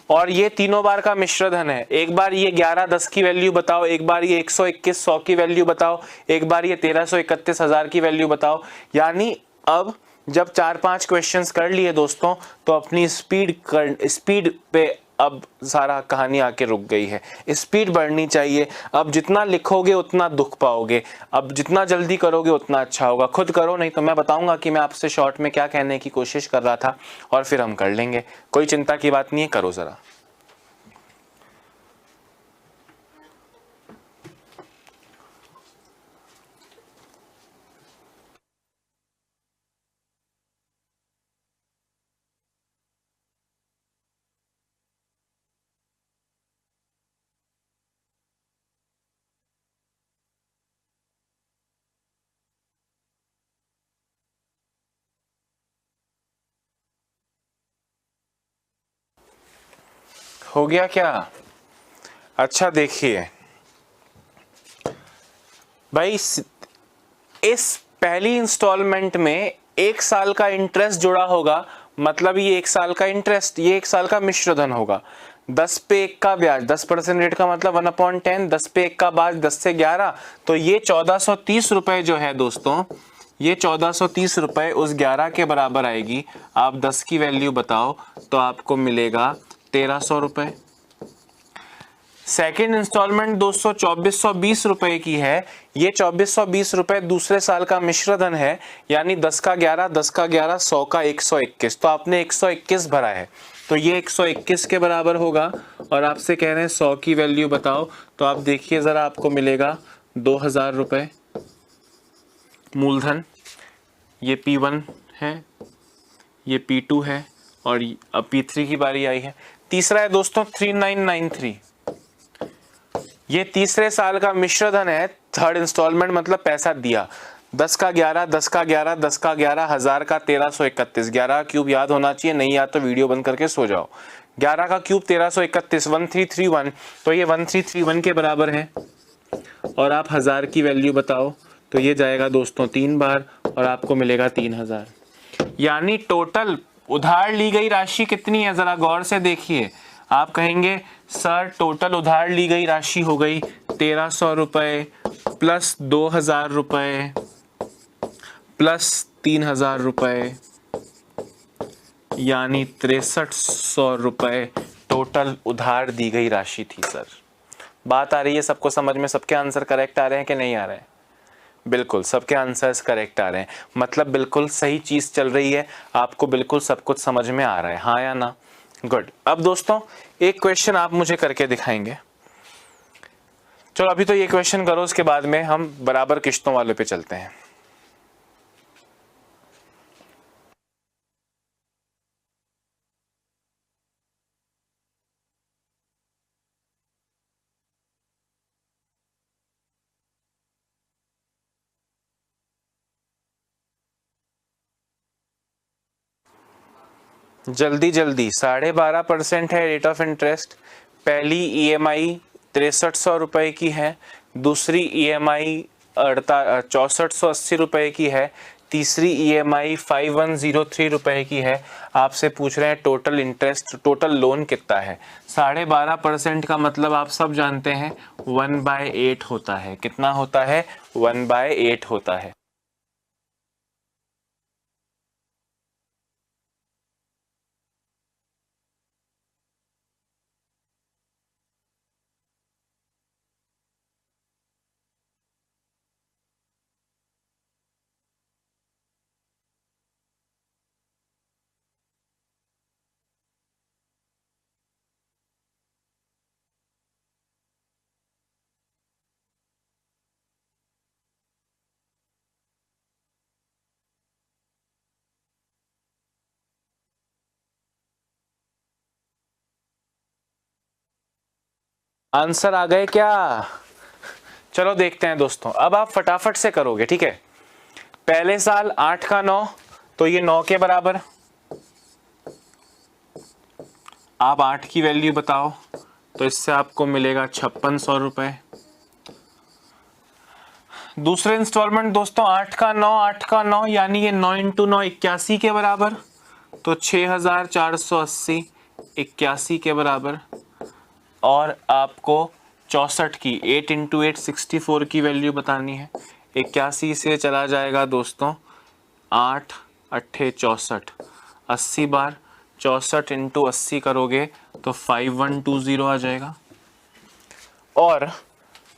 और ये तीनों बार का मिश्र धन है। एक बार ये 1110 की वैल्यू बताओ, एक बार ये 121 की वैल्यू बताओ, एक बार ये 1331,000 की वैल्यू बताओ। यानी अब जब 4-5 क्वेश्चंस कर लिए दोस्तों तो अपनी स्पीड पे अब सारा कहानी आके रुक गई है। स्पीड बढ़नी चाहिए। अब जितना लिखोगे उतना दुख पाओगे, अब जितना जल्दी करोगे उतना अच्छा होगा। खुद करो, नहीं तो मैं बताऊंगा कि मैं आपसे शॉर्ट में क्या कहने की कोशिश कर रहा था और फिर हम कर लेंगे। कोई चिंता की बात नहीं है, करो जरा। हो गया क्या? अच्छा देखिए भाई, इस पहली इंस्टॉलमेंट में 1 साल का इंटरेस्ट जुड़ा होगा, मतलब ये 1 साल का इंटरेस्ट, ये 1 साल का मिश्र धन होगा। 10 पे 1 का ब्याज, 10% रेट का मतलब 1/10, 10 पे 1 का ब्याज 10 से 11, तो ये 1430 रुपए जो है दोस्तों, ये 1430 रुपए उस 11 के बराबर आएगी। आप 10 की वैल्यू बताओ तो आपको मिलेगा 1300 रुपए। सेकेंड इंस्टॉलमेंट दोस्तों 2420 रुपए की है। ये 2420 रुपए दूसरे साल का मिश्र धन है, यानी 10 का 11, 10 का 11, 100 का 121, तो आपने 121 भरा है। तो ये 121 के बराबर होगा और आपसे कह रहे हैं 100 की वैल्यू बताओ। तो आप देखिए ज़रा, आपको मिलेगा 2000 रुपये मूलधन। ये P1 है, ये P2 है और अब P3 की बारी आई है। तीसरा है दोस्तों 3993। ये तीसरे साल का मिश्र धन है, थर्ड इंस्टॉलमेंट मतलब पैसा दिया। 10 का 11, 10 का 11, 10 का 11, 1000 का 1331। 11 क्यूब याद होना चाहिए, नहीं याद तो वीडियो बंद करके सो जाओ। 11 का क्यूब 1331, 1331। तो ये 1331 के बराबर है और आप 1000 की वैल्यू बताओ। तो ये जाएगा दोस्तों 3 बार और आपको मिलेगा 3000। यानी टोटल उधार ली गई राशि कितनी है, जरा गौर से देखिए। आप कहेंगे सर टोटल उधार ली गई राशि हो गई 1300 रुपये प्लस 2000 रुपये प्लस 3000 रुपये, यानी 6300 रुपये टोटल उधार दी गई राशि थी। सर बात आ रही है सबको समझ में? सबके आंसर करेक्ट आ रहे हैं कि नहीं आ रहे हैं? बिल्कुल सबके आंसर्स करेक्ट आ रहे हैं, मतलब बिल्कुल सही चीज़ चल रही है, आपको बिल्कुल सब कुछ समझ में आ रहा है, हाँ या ना? गुड। अब दोस्तों एक क्वेश्चन आप मुझे करके दिखाएंगे। चलो अभी तो ये क्वेश्चन करो, उसके बाद में हम बराबर किश्तों वाले पे चलते हैं। जल्दी जल्दी, 12.5% है रेट ऑफ इंटरेस्ट। पहली EMI 6300 रुपये की है, दूसरी EMI 6480 रुपये की है, तीसरी EMI 5103 रुपये की है। आपसे पूछ रहे हैं टोटल इंटरेस्ट, टोटल लोन कितना है। 12.5% का मतलब आप सब जानते हैं 1/8 होता है। कितना होता है? 1/8 होता है। आंसर आ गए क्या? चलो देखते हैं दोस्तों, अब आप फटाफट से करोगे, ठीक है। पहले साल 8 का 9, तो ये 9 के बराबर। आप 8 की वैल्यू बताओ, तो इससे आपको मिलेगा 5600 रुपये। दूसरे इंस्टॉलमेंट दोस्तों 8 का 9, 8 का 9 यानी ये 9 × 9 81 के बराबर, तो 6480 81 के बराबर। और आपको 64 की 8 × 8 64 की वैल्यू बतानी है। 81 से चला जाएगा दोस्तों 8 8 64, 80 बार। 64 × 80 करोगे तो 5120 आ जाएगा। और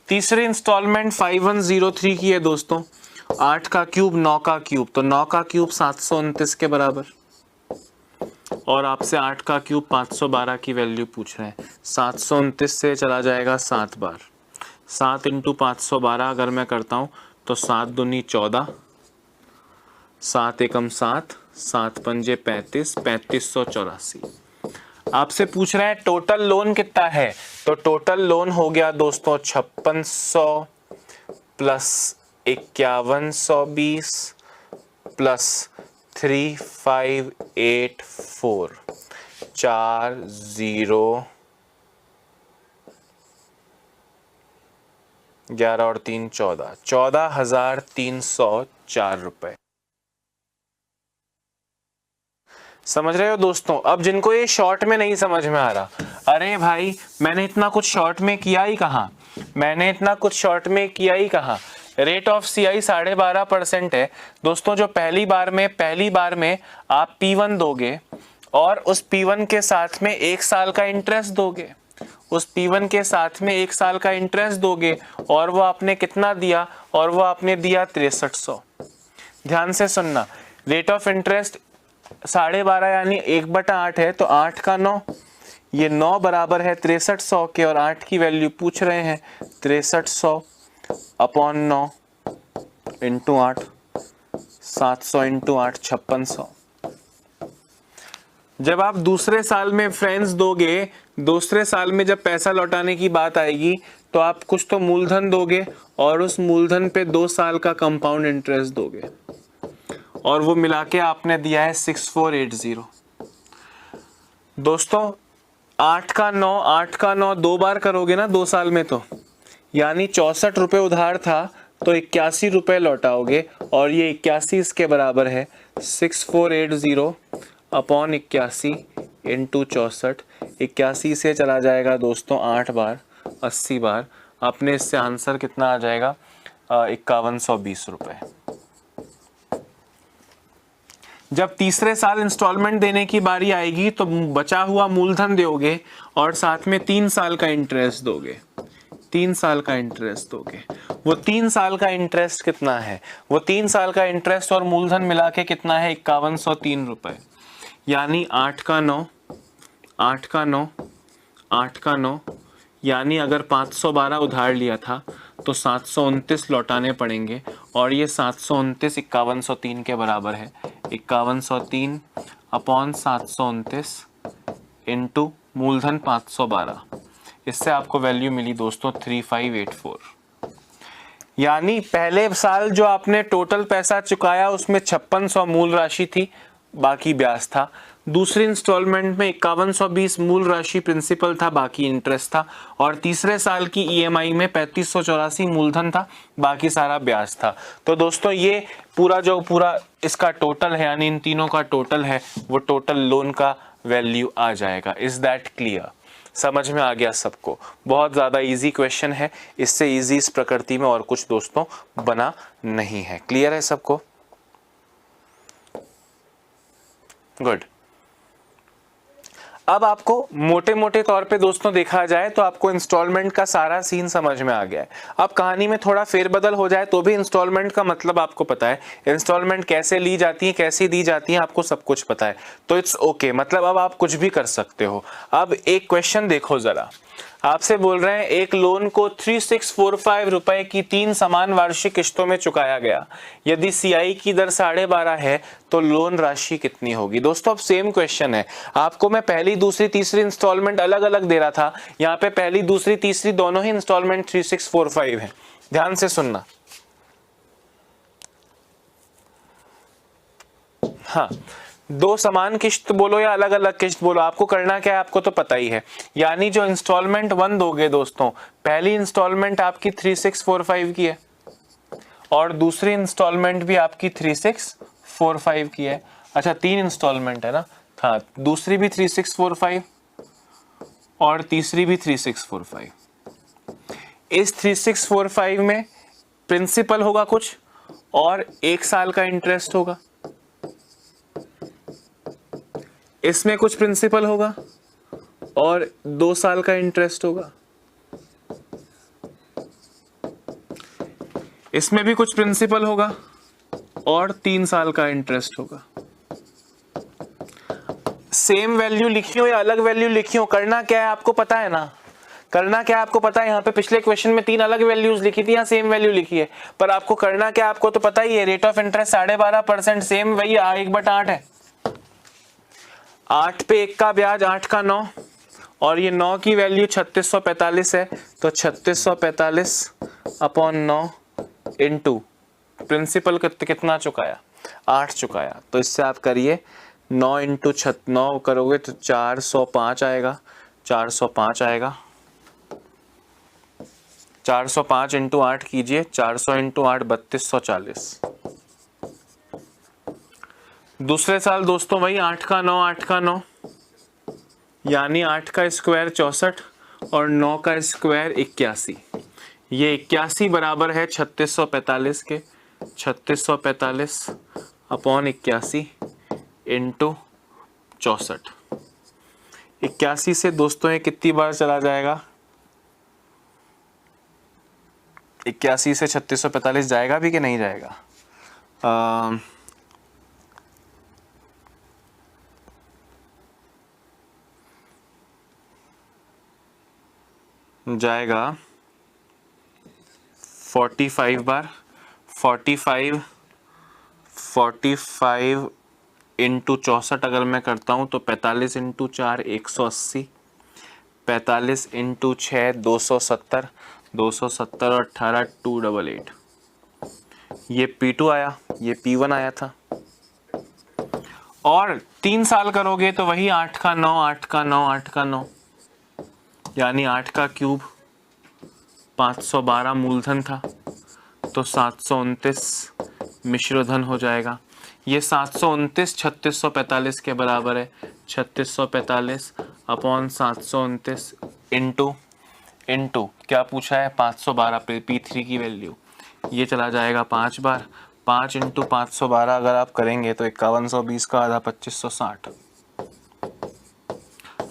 तीसरे इंस्टॉलमेंट 5103 की है दोस्तों। 8 का क्यूब 9 का क्यूब, तो 9 का क्यूब 729 के बराबर। और आपसे 8 का क्यूब 512 की वैल्यू पूछ रहे हैं। 729 से चला जाएगा 7 बार। 7 × 512 अगर मैं करता हूँ तो 7 दूनी 14, 7 एकम 7, 7 पंजे 35, 3584। आपसे पूछ रहे हैं टोटल लोन कितना है, तो टोटल लोन हो गया दोस्तों 5600 प्लस 5120 प्लस 3584, 11 और 3 14, 14,304 रुपए। समझ रहे हो दोस्तों? अब जिनको ये शॉर्ट में नहीं समझ में आ रहा, अरे भाई मैंने इतना कुछ शॉर्ट में किया ही कहाँ, मैंने इतना कुछ शॉर्ट में किया ही कहाँ। रेट ऑफ CI 12.5% है दोस्तों। जो पहली बार में आप P1 दोगे और उस P1 के साथ में 1 साल का इंटरेस्ट दोगे, उस P1 के साथ में 1 साल का इंटरेस्ट दोगे, और वो आपने कितना दिया, और वो आपने दिया 6300। ध्यान से सुनना, रेट ऑफ इंटरेस्ट 12.5 यानी 1/8 है, तो 8 का 9, ये 9 बराबर है 6300 के, और 8 की वैल्यू पूछ रहे हैं 6300 अपॉन 9 इंटू 8, 700 इंटू 8 5600। जब आप दूसरे साल में फ्रेंड्स दोगे, दूसरे साल में जब पैसा लौटाने की बात आएगी तो आप कुछ तो मूलधन दोगे और उस मूलधन पे 2 साल का कंपाउंड इंटरेस्ट दोगे, और वो मिला के आपने दिया है 6480। दोस्तों 8 का 9 2 बार करोगे ना 2 साल में, तो यानी 64 रुपये उधार था तो 81 रुपये लौटाओगे, और ये 81 इसके बराबर है 6480 अपॉन 81 इंटू 64। 81 से चला जाएगा दोस्तों 8 बार, 80 बार, अपने इससे आंसर कितना आ जाएगा 5120 रुपये। जब तीसरे साल इंस्टॉलमेंट देने की बारी आएगी तो बचा हुआ मूलधन दोगे और साथ में 3 साल का इंटरेस्ट दोगे, 3 साल का इंटरेस्ट दोगे। वो 3 साल का इंटरेस्ट कितना है, वो 3 साल का इंटरेस्ट और मूलधन मिला के कितना है 5103 रुपये, यानी 8 का 9 8 का 9 8 का 9, यानी अगर 512 उधार लिया था तो 729 लौटाने पड़ेंगे, और ये 729 5103 के बराबर है। 5103 अपॉन 729 इंटू मूलधन 512, इससे आपको वैल्यू मिली दोस्तों 3584। यानी पहले साल जो आपने टोटल पैसा चुकाया उसमें 5600 मूल राशि थी, बाकी ब्याज था। दूसरी इंस्टॉलमेंट में 5120 मूल राशि प्रिंसिपल था, बाकी इंटरेस्ट था, और तीसरे साल की ईएमआई में 3584 मूलधन था, बाकी सारा ब्याज था। तो दोस्तों ये पूरा इसका टोटल है, यानी इन तीनों का टोटल है, वो टोटल लोन का वैल्यू आ जाएगा। Is that clear? समझ में आ गया सबको? बहुत ज़्यादा इजी क्वेश्चन है, इससे इजी इस प्रकृति में और कुछ दोस्तों बना नहीं है। क्लियर है सबको? गुड। अब आपको मोटे मोटे तौर पे दोस्तों देखा जाए तो आपको इंस्टॉलमेंट का सारा सीन समझ में आ गया है। अब कहानी में थोड़ा फेरबदल हो जाए तो भी इंस्टॉलमेंट का मतलब आपको पता है, इंस्टॉलमेंट कैसे ली जाती है, कैसे दी जाती है, आपको सब कुछ पता है, तो इट्स ओके। मतलब अब आप कुछ भी कर सकते हो। अब एक क्वेश्चन देखो जरा, आपसे बोल रहे हैं एक लोन को 3645 रुपए की 3 समान वार्षिक किस्तों में चुकाया गया। यदि सीआई की दर 12.5 है तो लोन राशि कितनी होगी? दोस्तों अब सेम क्वेश्चन है, आपको मैं पहली दूसरी तीसरी इंस्टॉलमेंट अलग अलग दे रहा था, यहाँ पे पहली दूसरी तीसरी दोनों ही इंस्टॉलमेंट 3645 है। ध्यान से सुनना। हाँ, 2 समान किस्त बोलो या अलग अलग किस्त बोलो, आपको करना क्या है आपको तो पता ही है। यानी जो इंस्टॉलमेंट 1 दोगे दोस्तों, पहली इंस्टॉलमेंट आपकी 3645 की है और दूसरी इंस्टॉलमेंट भी आपकी 3645 की है। अच्छा 3 इंस्टॉलमेंट है ना? हाँ, दूसरी भी 3645 और तीसरी भी 3645। इस 3645 में प्रिंसिपल होगा कुछ और 1 साल का इंटरेस्ट होगा, इसमें कुछ प्रिंसिपल होगा और 2 साल का इंटरेस्ट होगा, इसमें भी कुछ प्रिंसिपल होगा और 3 साल का इंटरेस्ट होगा। सेम वैल्यू लिखी हो या अलग वैल्यू लिखी हो, करना क्या है आपको पता है ना? करना क्या आपको पता है? यहाँ पे पिछले क्वेश्चन में 3 अलग वैल्यूज लिखी थी, यहाँ सेम वैल्यू लिखी है, पर आपको करना क्या आपको तो पता ही है। रेट ऑफ इंटरेस्ट 12.5%, सेम वही 1/8 है। 8 पे 1 का ब्याज 8 का 9, और ये 9 की वैल्यू 3645 है, तो 3645 अपॉन 9 इंटू प्रिंसिपल कितना चुकाया? 8 चुकाया। तो इससे आप करिए 9 इंटू 9 करोगे तो 405 आएगा, 405 आएगा। 405 इंटू 8 कीजिए, 400 इंटू 8 3240। दूसरे साल दोस्तों वही 8 का 9 8 का 9, यानी 8 का स्क्वायर 64 और 9 का स्क्वायर 81। ये 81 बराबर है 3645 के, 3645 अपॉन 81 इंटू 64। 81 से दोस्तों ये कितनी बार चला जाएगा? 81 से 3645 जाएगा भी कि नहीं जाएगा? जाएगा 45 बार, 45 इंटू 64 अगर मैं करता हूँ तो 45 इंटू 4 180, 45 इंटू 6 270, 270 और 18 288। ये P2 आया, ये P1 आया था। और 3 साल करोगे तो वही 8 का 9, 8 का 9, 8 का 9, यानी 8 का क्यूब 512 मूलधन था, तो 729 मिश्रधन हो जाएगा। ये 729 3645 के बराबर है। 3645 अपॉन 729 इंटू क्या पूछा है, 512 P3 की वैल्यू। ये चला जाएगा 5 बार, 5 इंटू 512 अगर आप करेंगे तो 5120 का आधा 2560।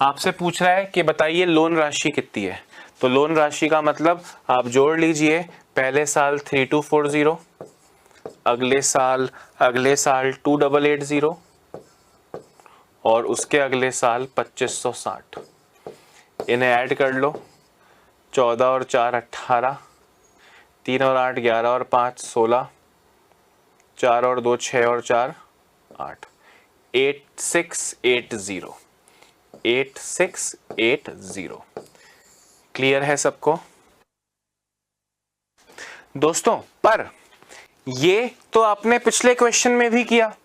आपसे पूछ रहा है कि बताइए लोन राशि कितनी है, तो लोन राशि का मतलब आप जोड़ लीजिए, पहले साल 3240, अगले साल 2880 और उसके अगले साल 2560। इन्हें ऐड कर लो, 14 और 4 18, 3 और 8 11 और 5 16, 4 और 2 6 और 4 8, 8680, 8680। क्लियर है सबको दोस्तों? पर ये तो आपने पिछले क्वेश्चन में भी किया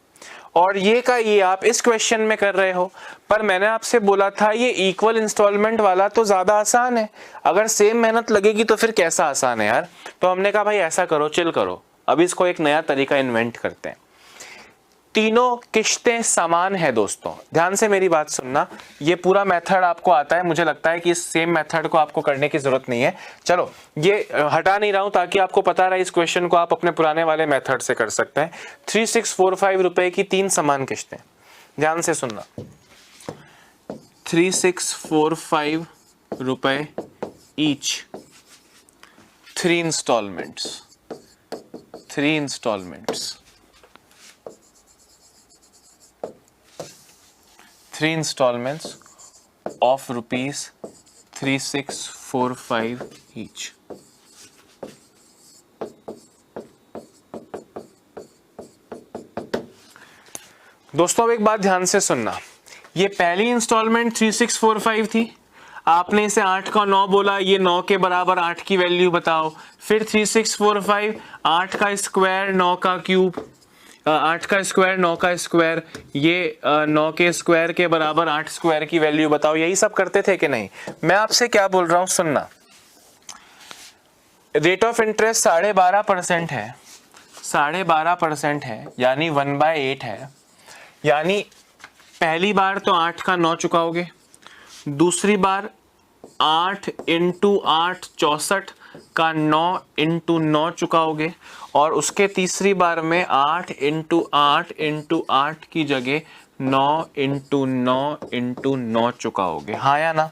और ये आप इस क्वेश्चन में कर रहे हो, पर मैंने आपसे बोला था ये इक्वल इंस्टॉलमेंट वाला तो ज्यादा आसान है। अगर सेम मेहनत लगेगी तो फिर कैसा आसान है यार। तो हमने कहा भाई ऐसा करो, चिल करो, अभी इसको एक नया तरीका इन्वेंट करते हैं। तीनों किश्तें समान है दोस्तों, ध्यान से मेरी बात सुनना। ये पूरा मेथड आपको आता है, मुझे लगता है कि इस सेम मेथड को आपको करने की जरूरत नहीं है। चलो ये हटा नहीं रहा हूं ताकि आपको पता रहे, इस क्वेश्चन को आप अपने पुराने वाले मेथड से कर सकते हैं। 3645 रुपए की 3 समान किश्तें, ध्यान से सुनना। 3645 रुपए each, 3 instalments, 3 instalments, 3 installments of rupees 3645 each. दोस्तों अब एक बात ध्यान से सुनना, ये पहली इंस्टॉलमेंट 3645 थी, आपने इसे 8 का 9 बोला, ये 9 के बराबर 8 की वैल्यू बताओ। फिर 3645, 8 का स्क्वायर 9 का क्यूब, 8 का स्क्वायर 9 का स्क्वायर, ये 9 के स्क्वायर के बराबर 8 स्क्वायर की वैल्यू बताओ। यही सब करते थे कि नहीं? मैं आपसे क्या बोल रहा हूं सुनना, रेट ऑफ इंटरेस्ट 12.5% है, 12.5% है, यानी 1/8 है। यानी पहली बार तो 8 का 9 चुकाओगे, दूसरी बार 8 इंटू 8 64 का 9 इंटू 9 चुकाओगे, और उसके तीसरी बार में 8 इंटू 8 इंटू 8 की जगह 9 इंटू 9 इंटू 9 चुकाओगे। हाँ या ना?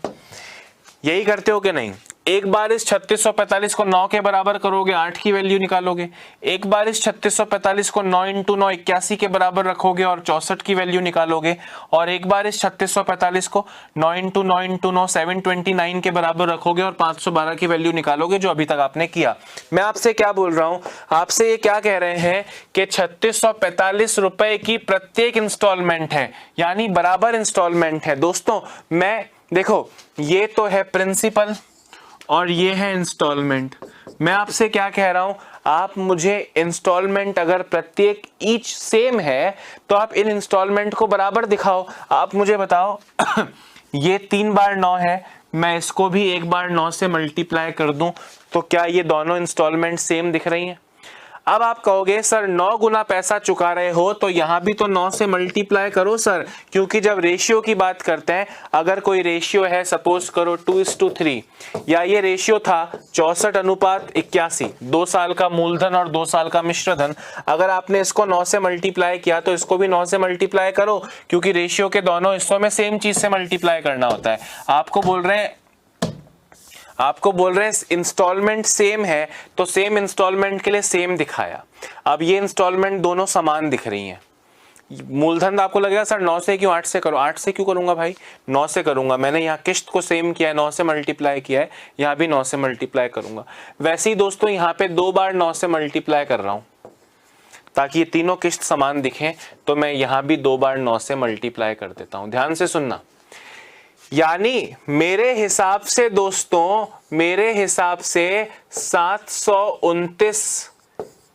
यही करते हो कि नहीं? एक बार इस 3645 को 9 के बराबर करोगे, 8 की वैल्यू निकालोगे। एक बार इस 3645 को 9 इंटू 9 81 के बराबर रखोगे और 64 की वैल्यू निकालोगे। और एक बार इस 3645 को 9 इंटू 9 इंटू 9 729 के बराबर रखोगे और 512 की वैल्यू निकालोगे, जो अभी तक आपने किया। मैं आपसे क्या बोल रहा हूं, आपसे ये क्या कह रहे हैं कि 3645 रुपए की प्रत्येक इंस्टॉलमेंट है, यानी बराबर इंस्टॉलमेंट है। दोस्तों मैं देखो, ये तो है प्रिंसिपल और ये है इंस्टॉलमेंट। मैं आपसे क्या कह रहा हूं, आप मुझे इंस्टॉलमेंट अगर प्रत्येक ईच सेम है तो आप इन इंस्टॉलमेंट को बराबर दिखाओ। आप मुझे बताओ ये 3 बार 9 है, मैं इसको भी 1 बार 9 से मल्टीप्लाई कर दूं तो क्या ये दोनों इंस्टॉलमेंट सेम दिख रही हैं? अब आप कहोगे सर 9 गुना पैसा चुका रहे हो तो यहां भी तो 9 से मल्टीप्लाई करो सर, क्योंकि जब रेशियो की बात करते हैं, अगर कोई रेशियो है सपोज करो 2:3, या ये रेशियो था 64:81, 2 साल का मूलधन और 2 साल का मिश्रधन, अगर आपने इसको 9 से मल्टीप्लाई किया तो इसको भी 9 से मल्टीप्लाई करो, क्योंकि रेशियो के दोनों हिस्सों में सेम चीज से मल्टीप्लाई करना होता है। आपको बोल रहे हैं इंस्टॉलमेंट सेम है तो सेम इंस्टॉलमेंट के लिए सेम दिखाया। अब ये इंस्टॉलमेंट दोनों समान दिख रही हैं, मूलधन तो आपको लगेगा सर 9 से क्यों 8 से करो, 8 से क्यों करूंगा भाई, 9 से करूंगा। मैंने यहाँ किस्त को सेम किया है, 9 से मल्टीप्लाई किया है, यहाँ भी 9 से मल्टीप्लाई करूंगा। वैसे ही दोस्तों यहाँ पे 2 बार 9 से मल्टीप्लाई कर रहा हूं ताकि ये तीनों किस्त समान दिखें, तो मैं यहाँ भी 2 बार 9 से मल्टीप्लाई कर देता हूं। ध्यान से सुनना, यानी मेरे हिसाब से दोस्तों, मेरे हिसाब से 729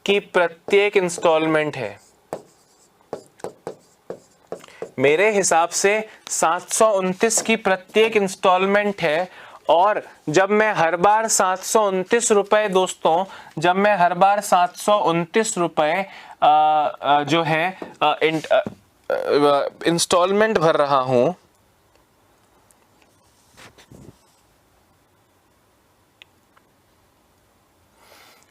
की प्रत्येक इंस्टॉलमेंट है, मेरे हिसाब से 729 की प्रत्येक इंस्टॉलमेंट है। और जब मैं हर बार 729 रुपए दोस्तों, जब मैं हर बार 729 रुपए जो है इंस्टॉलमेंट भर रहा हूं,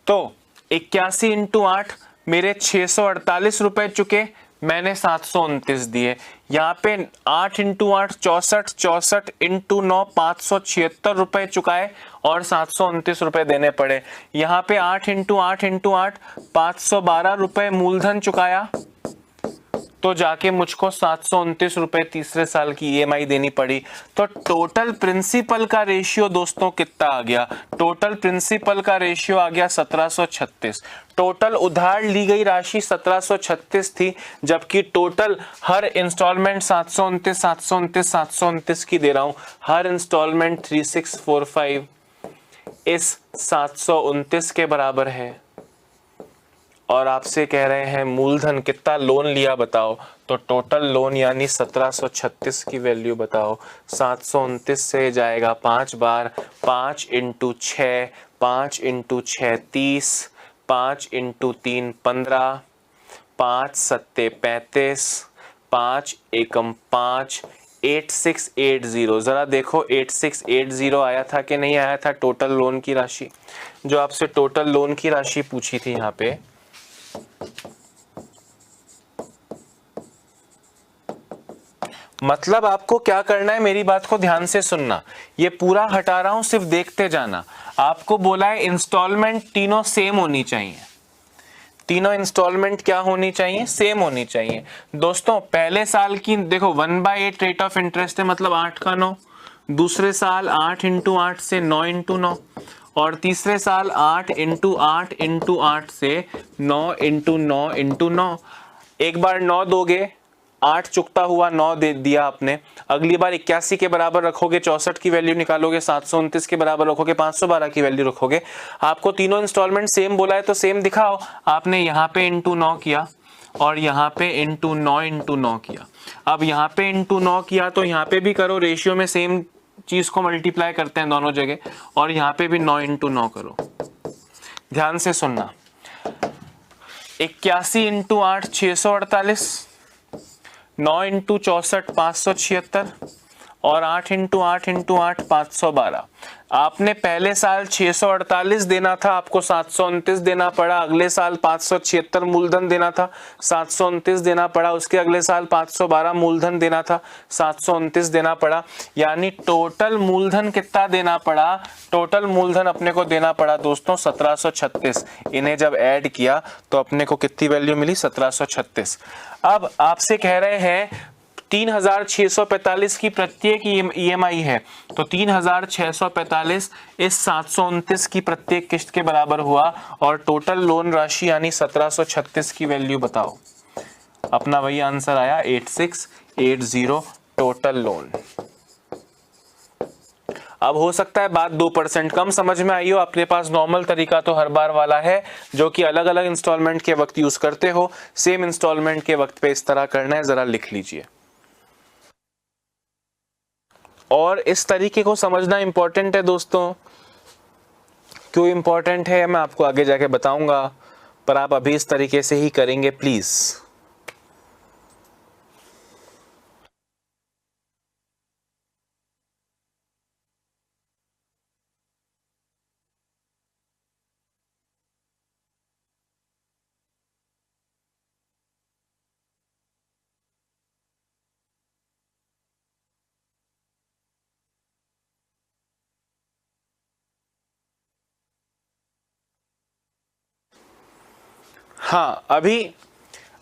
तो 81 इंटू 8 मेरे 648 रुपए चुके, मैंने 729 दिए। यहाँ पे 8 इंटू 8 64, 64 इंटू 9 576 रुपए चुकाए और 729 रुपए देने पड़े। यहाँ पे 8 इंटू 8 इंटू 8 512 रुपए मूलधन चुकाया, तो जाके मुझको 729 रुपए तीसरे साल की ईएमआई देनी पड़ी। तो टोटल प्रिंसिपल का रेशियो दोस्तों कितना आ गया, टोटल प्रिंसिपल का रेशियो आ गया 1736। टोटल उधार ली गई राशि 1736 थी, जबकि टोटल हर इंस्टॉलमेंट 729 729 729 की दे रहा हूं। हर इंस्टॉलमेंट 3645 इस 729 के बराबर है। और आपसे कह रहे हैं मूलधन कितना लोन लिया बताओ, तो टोटल लोन यानी 1736 की वैल्यू बताओ। 729 से जाएगा 5 बार, 5 इंटू 6, 5 इंटू 6 30, 5 इंटू 3 15, 5 सत्ते 35, 5 एकम 5, 8680। जरा देखो 8680 आया था कि नहीं आया था टोटल लोन की राशि, जो आपसे टोटल लोन की राशि पूछी थी यहाँ पे। मतलब आपको क्या करना है, मेरी बात को ध्यान से सुनना, ये पूरा हटा रहा हूं, सिर्फ देखते जाना। आपको बोला है इंस्टॉलमेंट तीनों सेम होनी चाहिए, तीनों इंस्टॉलमेंट क्या होनी चाहिए, सेम होनी चाहिए। दोस्तों पहले साल की देखो 1/8 रेट ऑफ इंटरेस्ट है, मतलब 8 का 9। दूसरे साल 8 इंटू 8 से 9 इंटू 9, और तीसरे साल 8 इंटू 8 इंटू 8 से 9 इंटू 9 इंटू 9। एक बार 9 दोगे, 8 चुकता हुआ 9 दे दिया आपने। अगली बार 81 के बराबर रखोगे, 64 की वैल्यू निकालोगे, 729 के बराबर रखोगे, 512 की वैल्यू रखोगे। आपको तीनों इंस्टॉलमेंट सेम बोला है तो सेम दिखाओ। आपने यहाँ पे इंटू 9 किया और यहाँ पे इंटू 9 इंटू 9 किया। अब यहाँ पे इंटू 9 किया तो यहाँ पे भी करो, रेशियो में सेम चीज को मल्टीप्लाई करते हैं दोनों जगह, और यहाँ पे भी 9 इंटू 9 करो। ध्यान से सुनना, 81 इंटू 8 648, 9 इंटू 64 576, और 8 इंटू 8 इंटू 8 512। आपने पहले साल 648 देना था, आपको 729 देना पड़ा। अगले साल 576 मूलधन देना था, 729 देना पड़ा। उसके अगले साल 512 मूलधन देना था, 729 देना पड़ा। यानी टोटल मूलधन कितना देना पड़ा, टोटल मूलधन अपने को देना पड़ा दोस्तों 1736। इन्हें जब ऐड किया तो अपने को कितनी वैल्यू मिली, 1736। अब आपसे कह रहे हैं 3645 की प्रत्येक ईएमआई है, तो 3645 इस 729 की प्रत्येक किस्त के बराबर हुआ। और टोटल लोन राशि यानी 1736 की वैल्यू बताओ। अपना वही आंसर आया 8680 टोटल लोन। अब हो सकता है बात 2% कम समझ में आई हो, अपने पास नॉर्मल तरीका तो हर बार वाला है जो कि अलग अलग इंस्टॉलमेंट के वक्त यूज करते हो, सेम इंस्टॉलमेंट के वक्त पे इस तरह करना है, जरा लिख लीजिए। और इस तरीके को समझना इंपॉर्टेंट है दोस्तों। क्यों इंपॉर्टेंट है मैं आपको आगे जाके बताऊंगा, पर आप अभी इस तरीके से ही करेंगे प्लीज। हाँ, अभी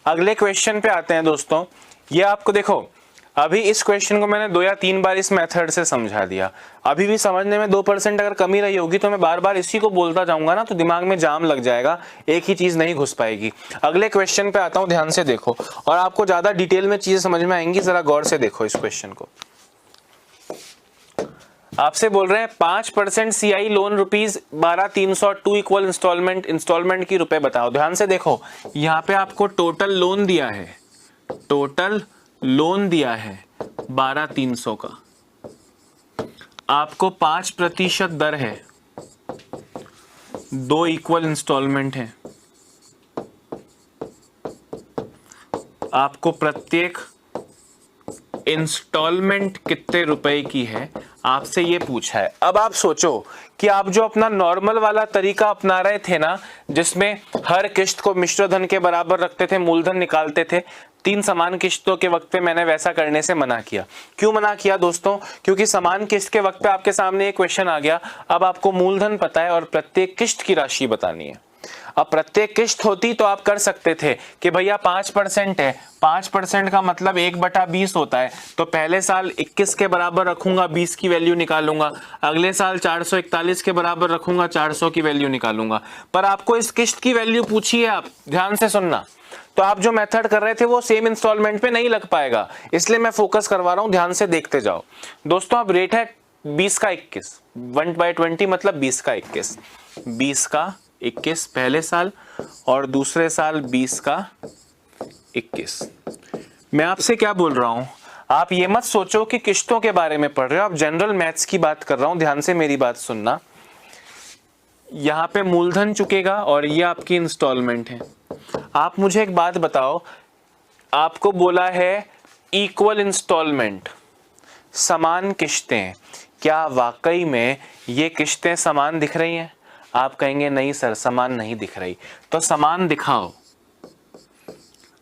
अगले क्वेश्चन पे आते हैं दोस्तों। ये आपको देखो, अभी इस क्वेश्चन को मैंने 2 या 3 बार इस मेथड से समझा दिया, अभी भी समझने में 2% अगर कमी रही होगी तो मैं बार बार इसी को बोलता जाऊंगा ना, तो दिमाग में जाम लग जाएगा, एक ही चीज नहीं घुस पाएगी। अगले क्वेश्चन पे आता हूं, ध्यान से देखो और आपको ज्यादा डिटेल में चीजें समझ में आएंगी, जरा गौर से देखो इस क्वेश्चन को। आपसे बोल रहे हैं 5% CI लोन ₹12,302 इक्वल इंस्टॉलमेंट की रुपए बताओ। ध्यान से देखो, यहां पे आपको टोटल लोन दिया है, टोटल लोन दिया है 12,300 का, आपको 5% दर है, 2 इक्वल इंस्टॉलमेंट है, आपको प्रत्येक इंस्टॉलमेंट कितने रुपए की है, आपसे ये पूछा है। अब आप सोचो कि आप जो अपना नॉर्मल वाला तरीका अपना रहे थे ना, जिसमें हर किस्त को मिश्र धन के बराबर रखते थे, मूलधन निकालते थे, 3 समान किस्तों के वक्त पे मैंने वैसा करने से मना किया। क्यों मना किया दोस्तों? क्योंकि समान किस्त के वक्त पे आपके सामने एक क्वेश्चन आ गया, अब आपको मूलधन पता है और प्रत्येक किस्त की राशि बतानी है। अब प्रत्येक किस्त होती तो आप कर सकते थे कि भैया 5% है, 5% का मतलब 1/20 होता है, तो पहले साल 21 के बराबर रखूंगा, 20 की वैल्यू निकालूंगा, अगले साल 441 के बराबर रखूंगा, 400 की वैल्यू निकालूंगा। पर आपको इस किस्त की वैल्यू पूछी है, आप ध्यान से सुनना, तो आप जो मेथड कर रहे थे वो सेम इंस्टॉलमेंट पे नहीं लग पाएगा, इसलिए मैं फोकस करवा रहा हूं, ध्यान से देखते जाओ दोस्तों। अब रेट है 20 का 21, 1/20 मतलब 20 का 21, 20 का 21 पहले साल और दूसरे साल 20 का 21। मैं आपसे क्या बोल रहा हूं, आप ये मत सोचो कि किस्तों के बारे में पढ़ रहे हो, आप जनरल मैथ्स की बात कर रहा हूं, ध्यान से मेरी बात सुनना। यहां पे मूलधन चुकेगा और ये आपकी इंस्टॉलमेंट है। आप मुझे एक बात बताओ, आपको बोला है इक्वल इंस्टॉलमेंट, समान किस्तें, क्या वाकई में ये किस्तें समान दिख रही हैं? आप कहेंगे नहीं सर समान नहीं दिख रही, तो समान दिखाओ।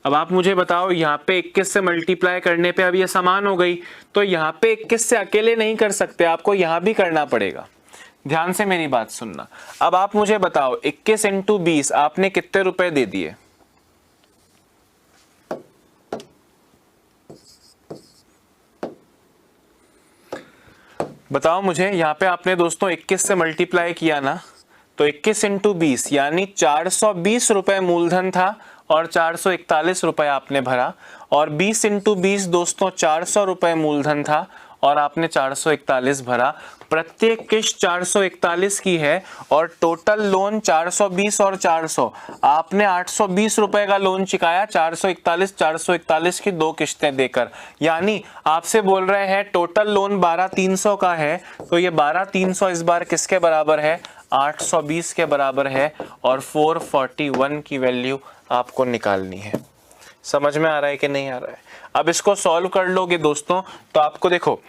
अब आप मुझे बताओ, यहाँ पे 21 से मल्टीप्लाई करने पे अब ये समान हो गई, तो यहाँ पे 21 से अकेले नहीं कर सकते, आपको यहाँ भी करना पड़ेगा। ध्यान से मेरी बात सुनना। अब आप मुझे बताओ 21 × 20 आपने कितने रुपए दे दिए? बताओ मुझे, यहाँ पे आपने दोस्तों 21 से मल्टीप्लाई किया ना, तो 21 × 20 यानी 420 रुपए मूलधन था और 441 रुपए आपने भरा, और 20 × 20 दोस्तों 400 रुपए मूलधन था और आपने 441 भरा। प्रत्येक किस्त 441 की है और टोटल लोन 420 और 400, आपने 820 रुपए का लोन चुकाया 441 की 2 किस्तें देकर। यानी आपसे बोल रहे हैं टोटल लोन 12,300 का है, तो ये 12,300 इस बार किसके बराबर है? 820 के बराबर है, और 441 की वैल्यू आपको निकालनी है। समझ में आ रहा है कि नहीं आ रहा है? अब इसको सॉल्व कर लोगे दोस्तों, तो आपको देखो,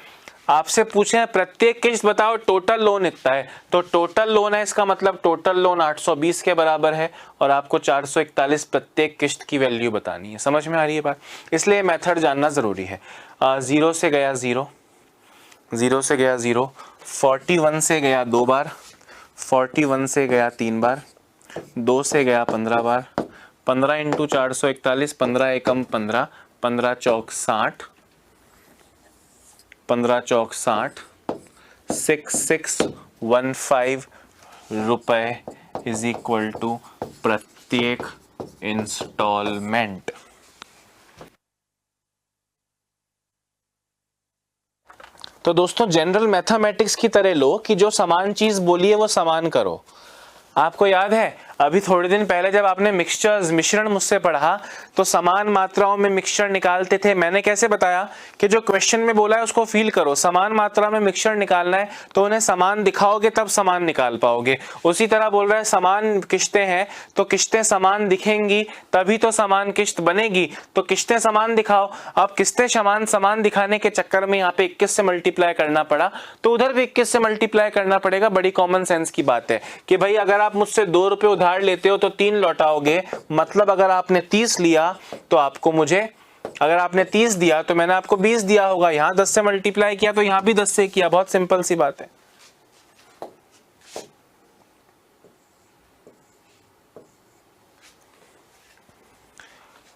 आपसे पूछे हैं प्रत्येक किस्त बताओ, टोटल लोन इतना है, तो टोटल लोन है, इसका मतलब टोटल लोन 820 के बराबर है और आपको 441 प्रत्येक किस्त की वैल्यू बतानी है। समझ में आ रही है बात? इसलिए मेथड जानना जरूरी है। 0 से गया 0, 0 से गया 0, 41 से गया 2 बार, 41 से गया 3 बार, 2 से गया 15 बार, 15 × 441, 15 एकम 15, 15 चौक 60, 15 चौक 60, 6615 रुपए इज इक्वल टू प्रत्येक इंस्टॉलमेंट। तो दोस्तों जनरल मैथमेटिक्स की तरह लो कि जो समान चीज बोली है वो समान करो। आपको याद है अभी थोड़े दिन पहले जब आपने मिश्रण मुझसे पढ़ा तो समान मात्राओं में मिक्सचर निकालते थे। मैंने कैसे बताया कि जो क्वेश्चन में बोला है उसको फील करो, समान मात्रा में मिक्सचर निकालना है तो उन्हें समान दिखाओगे तब समान निकाल पाओगे। उसी तरह बोल रहा है समान किस्तें हैं तो किस्तें समान दिखेंगी तभी तो समान किस्त बनेगी, तो किस्तें समान दिखाओ। अब किस्तें समान दिखाने के चक्कर में यहाँ पे 21 से मल्टीप्लाई करना पड़ा तो उधर भी 21 से मल्टीप्लाई करना पड़ेगा। बड़ी कॉमन सेंस की बात है कि भाई अगर आप मुझसे 2 रुपए उधार लेते हो तो 3 लौटाओगे, मतलब अगर आपने 30 लिया तो आपको मुझे, अगर आपने 30 दिया तो मैंने आपको 20 दिया होगा। यहां 10 से मल्टीप्लाई किया तो यहां भी 10 से किया। बहुत सिंपल सी बात है।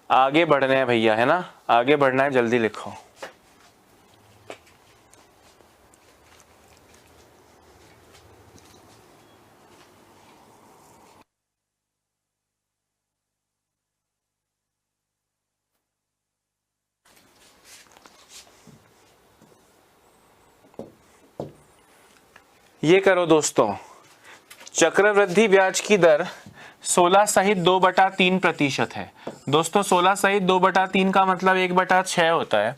आगे बढ़ने हैं भैया, है ना, आगे बढ़ना है, जल्दी लिखो। ये करो दोस्तों, चक्रवृद्धि ब्याज की दर 16 सहित 2/3% है। दोस्तों 16 सहित 2/3 का मतलब 1/6 होता है।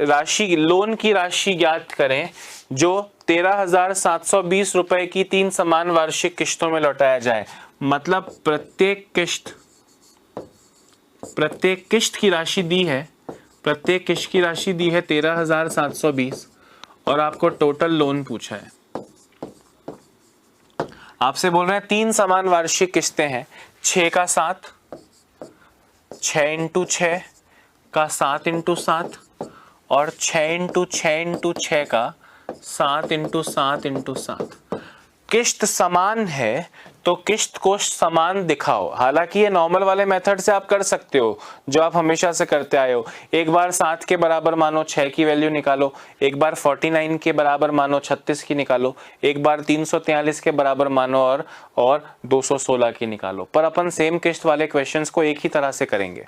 राशि, लोन की राशि ज्ञात करें जो 13,720 रुपए की 3 समान वार्षिक किश्तों में लौटाया जाए। मतलब प्रत्येक किश्त की राशि दी है, प्रत्येक किश्त की राशि दी है 13,720 और आपको टोटल लोन पूछा है। आपसे बोल रहे हैं 3 समान वार्षिक किस्तें हैं, 6 का 7, 6 इंटू 6 का 7 इंटू 7 और 6 इंटू 6 इंटू 6 का 7 इंटू 7 इंटू 7। किश्त समान है तो किश्त को समान दिखाओ। हालांकि ये नॉर्मल वाले मेथड से आप कर सकते हो जो आप हमेशा से करते आए हो। एक बार 7 के बराबर मानो 6 की वैल्यू निकालो, एक बार 49 के बराबर मानो 36 की निकालो, एक बार 343 के बराबर मानो और 216 की निकालो। पर अपन सेम किश्त वाले क्वेश्चंस को एक ही तरह से करेंगे।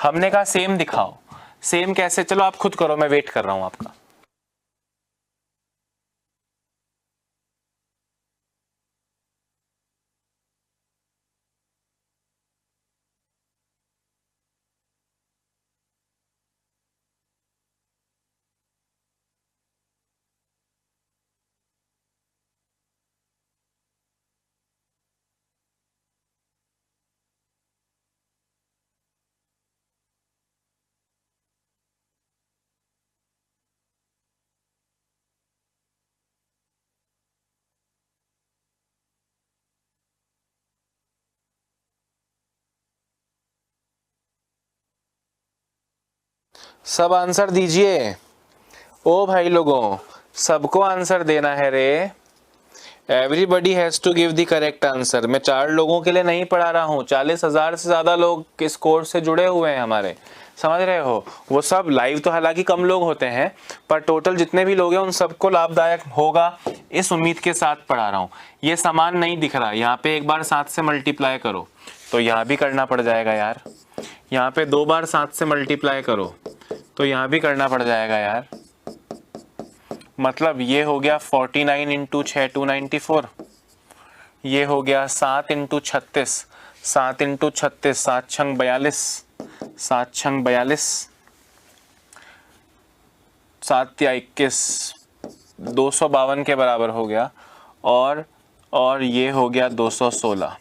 हमने कहा सेम दिखाओ। सेम कैसे, चलो आप खुद करो, मैं वेट कर रहा हूं आपका। सब आंसर दीजिए। ओ भाई लोगों, सबको आंसर देना है रे। Everybody has to give the correct answer. मैं 4 लोगों के लिए नहीं पढ़ा रहा हूँ, 40,000 से ज्यादा लोग इस कोर्स से जुड़े हुए हैं हमारे, समझ रहे हो। वो सब लाइव तो हालांकि कम लोग होते हैं, पर टोटल जितने भी लोग हैं उन सबको लाभदायक होगा इस उम्मीद के साथ पढ़ा रहा हूँ। ये समान नहीं दिख रहा, यहाँ पे एक बार 7 से मल्टीप्लाई करो तो यहाँ भी करना पड़ जाएगा यार। यहाँ पे 2 बार 7 से मल्टीप्लाई करो तो यहाँ भी करना पड़ जाएगा यार। मतलब ये हो गया 49 इंटू 6 294, ये हो गया 7 इंटू 36, 7 इंटू 36, 7 छंग 42, 7 छंग 42, 7 या 21, 252 के बराबर हो गया और ये हो गया 216।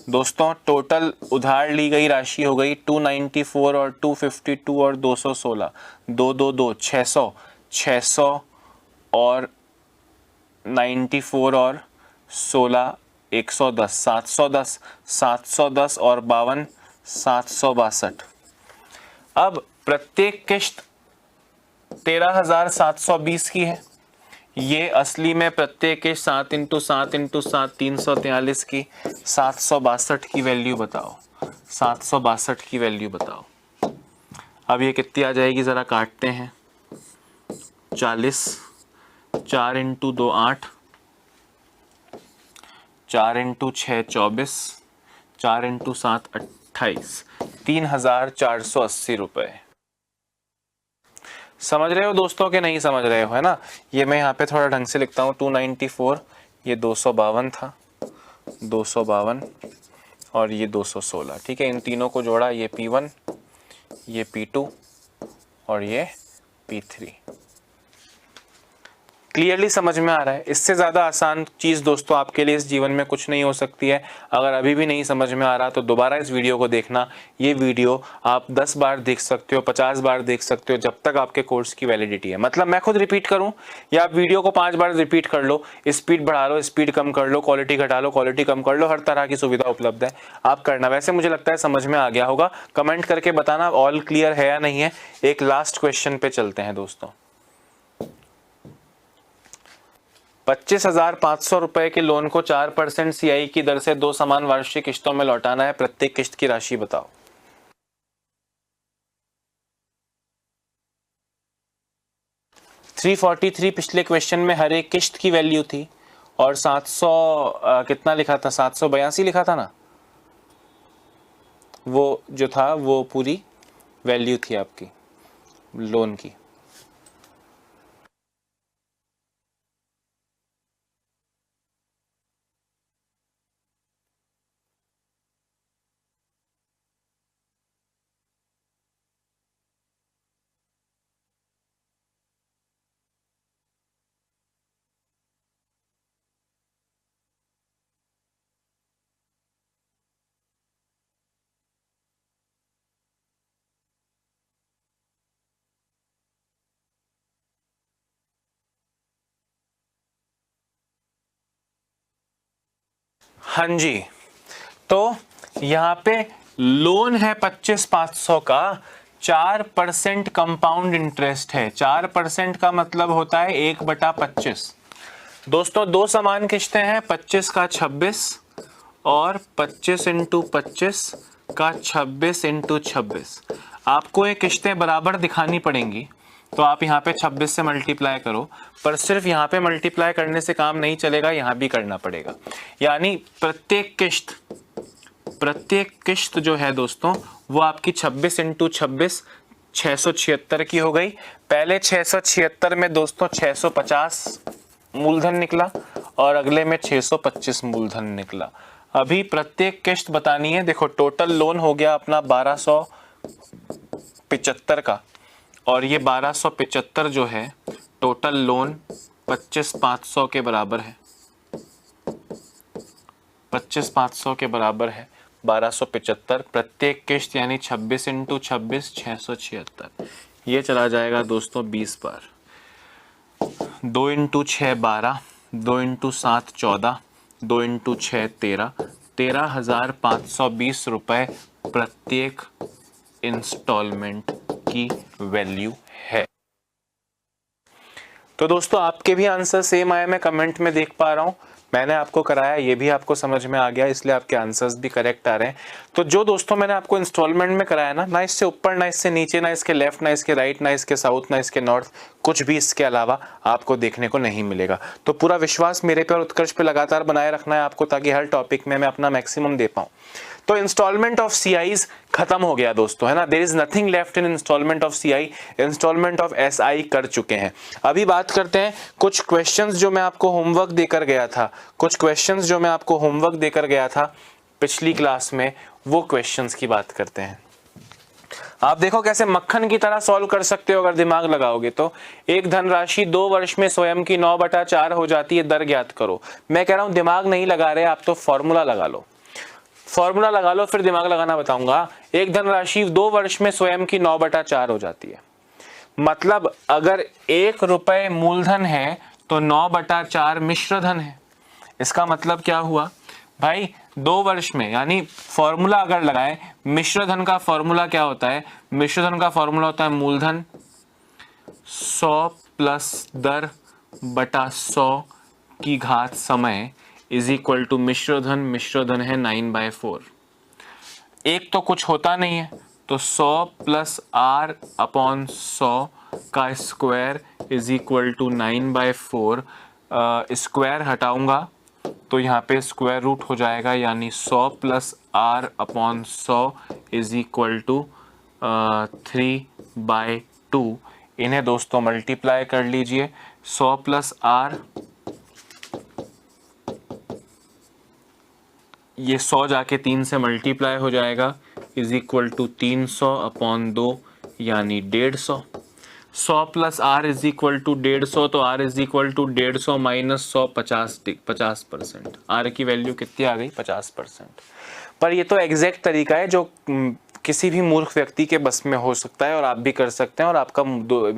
दोस्तों टोटल उधार ली गई राशि हो गई 294 और 252 और 216, 222 600, 600 और 94 और 16 110, 710, 710 और 52 762। अब प्रत्येक किश्त 13,720 की है। ये असली में प्रत्येक किश्त 7 इंटू 7 इंटू 7 343 की, 762 की वैल्यू बताओ, 762 की वैल्यू बताओ। अब ये कितनी आ जाएगी, ज़रा काटते हैं। 40, 4 इंटू 2 8, 4 इंटू 6 24, 4 इंटू 7 28, 3,480 रुपये। समझ रहे हो दोस्तों कि नहीं समझ रहे हो, है ना। ये मैं यहाँ पे थोड़ा ढंग से लिखता हूँ। 294, ये 252 था, 252 और ये 216, ठीक है। इन तीनों को जोड़ा, ये P1, ये P2 और ये P3। क्लियरली समझ में आ रहा है। इससे ज़्यादा आसान चीज़ दोस्तों आपके लिए इस जीवन में कुछ नहीं हो सकती है। अगर अभी भी नहीं समझ में आ रहा तो दोबारा इस वीडियो को देखना। ये वीडियो आप 10 बार देख सकते हो, 50 बार देख सकते हो, जब तक आपके कोर्स की वैलिडिटी है। मतलब मैं खुद रिपीट करूं या आप वीडियो को 5 बार रिपीट कर लो, स्पीड बढ़ा लो, स्पीड कम कर लो, क्वालिटी घटा लो, क्वालिटी कम कर लो, हर तरह की सुविधा उपलब्ध है, आप करना। वैसे मुझे लगता है समझ में आ गया होगा। कमेंट करके बताना ऑल क्लियर है या नहीं है। एक लास्ट क्वेश्चन पे चलते हैं दोस्तों। 25,500 रुपए के लोन को 4% CI की दर से 2 समान वार्षिक किश्तों में लौटाना है। प्रत्येक किश्त की राशि बताओ। 343 पिछले क्वेश्चन में हर एक किश्त की वैल्यू थी, और 700 कितना लिखा था, 782 लिखा था ना, वो जो था वो पूरी वैल्यू थी आपकी लोन की। हाँ जी, तो यहाँ पे लोन है 25,500 का, 4% कंपाउंड इंटरेस्ट है। 4% का मतलब होता है 1/25। दोस्तों दो समान किश्तें हैं, 25 का 26 और 25 इंटू 25 का 26 इंटू 26। आपको ये किश्तें बराबर दिखानी पड़ेंगी, तो आप यहाँ पे 26 से मल्टीप्लाई करो, पर सिर्फ यहाँ पे मल्टीप्लाई करने से काम नहीं चलेगा, यहाँ भी करना पड़ेगा। यानी प्रत्येक किश्त जो है दोस्तों वो आपकी 26 इंटू 26 676 की हो गई। पहले 676 में दोस्तों 650 मूलधन निकला और अगले में 625 मूलधन निकला। अभी प्रत्येक किश्त बतानी है। देखो टोटल लोन हो गया अपना 1275 का, और ये 1275 जो है टोटल लोन 25,500 के बराबर है। 25,500 के बराबर है 1275। प्रत्येक किश्त यानी 26 इंटू 26 676। ये चला जाएगा दोस्तों 20 बार। 2 इंटू 6 12, 2 इंटू 7 14, 2 इंटू 6 13, 13,520 रुपए प्रत्येक इंस्टॉलमेंट की वैल्यू है। तो दोस्तों आपके भी आंसर सेम आए, मैं कमेंट में देख पा रहा हूँ। मैंने आपको कराया, ये भी आपको समझ में आ गया, इसलिए आपके आंसर्स भी करेक्ट आ रहे हैं। तो जो दोस्तों मैंने आपको इंस्टॉलमेंट में कराया ना इससे ऊपर, ना इससे नीचे, ना इसके लेफ्ट, ना इसके राइट, ना इसके साउथ, ना इसके नॉर्थ, कुछ भी इसके अलावा आपको देखने को नहीं मिलेगा। तो पूरा विश्वास मेरे पे और उत्कर्ष पे लगातार बनाए रखना है आपको, ताकि हर टॉपिक में मैं अपना मैक्सिमम दे पाऊँ। तो इंस्टॉलमेंट ऑफ सीआईज खत्म हो गया दोस्तों, है ना। There is nothing left in instalment of CI. Instalment of SI कर चुके हैं। अभी बात करते हैं कुछ क्वेश्चंस जो मैं आपको होमवर्क देकर गया था, पिछली क्लास में, वो क्वेश्चंस की बात करते हैं। आप देखो कैसे मक्खन की तरह सॉल्व कर सकते हो अगर दिमाग लगाओगे तो। एक धनराशि 2 वर्ष में स्वयं की 9/4 हो जाती है, दर ज्ञात करो। मैं कह रहा हूं दिमाग नहीं लगा रहे आप, तो फॉर्मूला लगा लो, फिर दिमाग लगाना बताऊंगा। एक धनराशि 2 वर्ष में स्वयं की 9/4 हो जाती है। मतलब अगर 1 रुपए मूलधन है तो 9/4 मिश्र धन है। इसका मतलब क्या हुआ भाई, 2 वर्ष में, यानी फॉर्मूला अगर लगाएं, मिश्र धन का फॉर्मूला क्या होता है? मिश्र धन का फॉर्मूला होता है मूलधन 100 प्लस दर बटा 100 की घात समय इज इक्वल टू मिश्र धन है 9/4। एक तो कुछ होता नहीं है, तो 100 प्लस r अपॉन 100 का square is equal to 9/4। Square हटाऊंगा तो यहाँ पे स्क्वायर रूट हो जाएगा, यानी 100 plus r upon 100 is equal to 3/2। इन्हें दोस्तों मल्टीप्लाई कर लीजिए। 100 प्लस r, ये 100 जाके 3 से मल्टीप्लाई हो जाएगा, इज इक्वल टू 300 अपॉन 2 यानी 150। 100 plus r is equal to 150, तो r is equal to 150 minus 100 50%। r की वैल्यू कितनी आ गई? 50%। पर ये तो एग्जैक्ट तरीका है जो किसी भी मूर्ख व्यक्ति के बस में हो सकता है, और आप भी कर सकते हैं, और आपका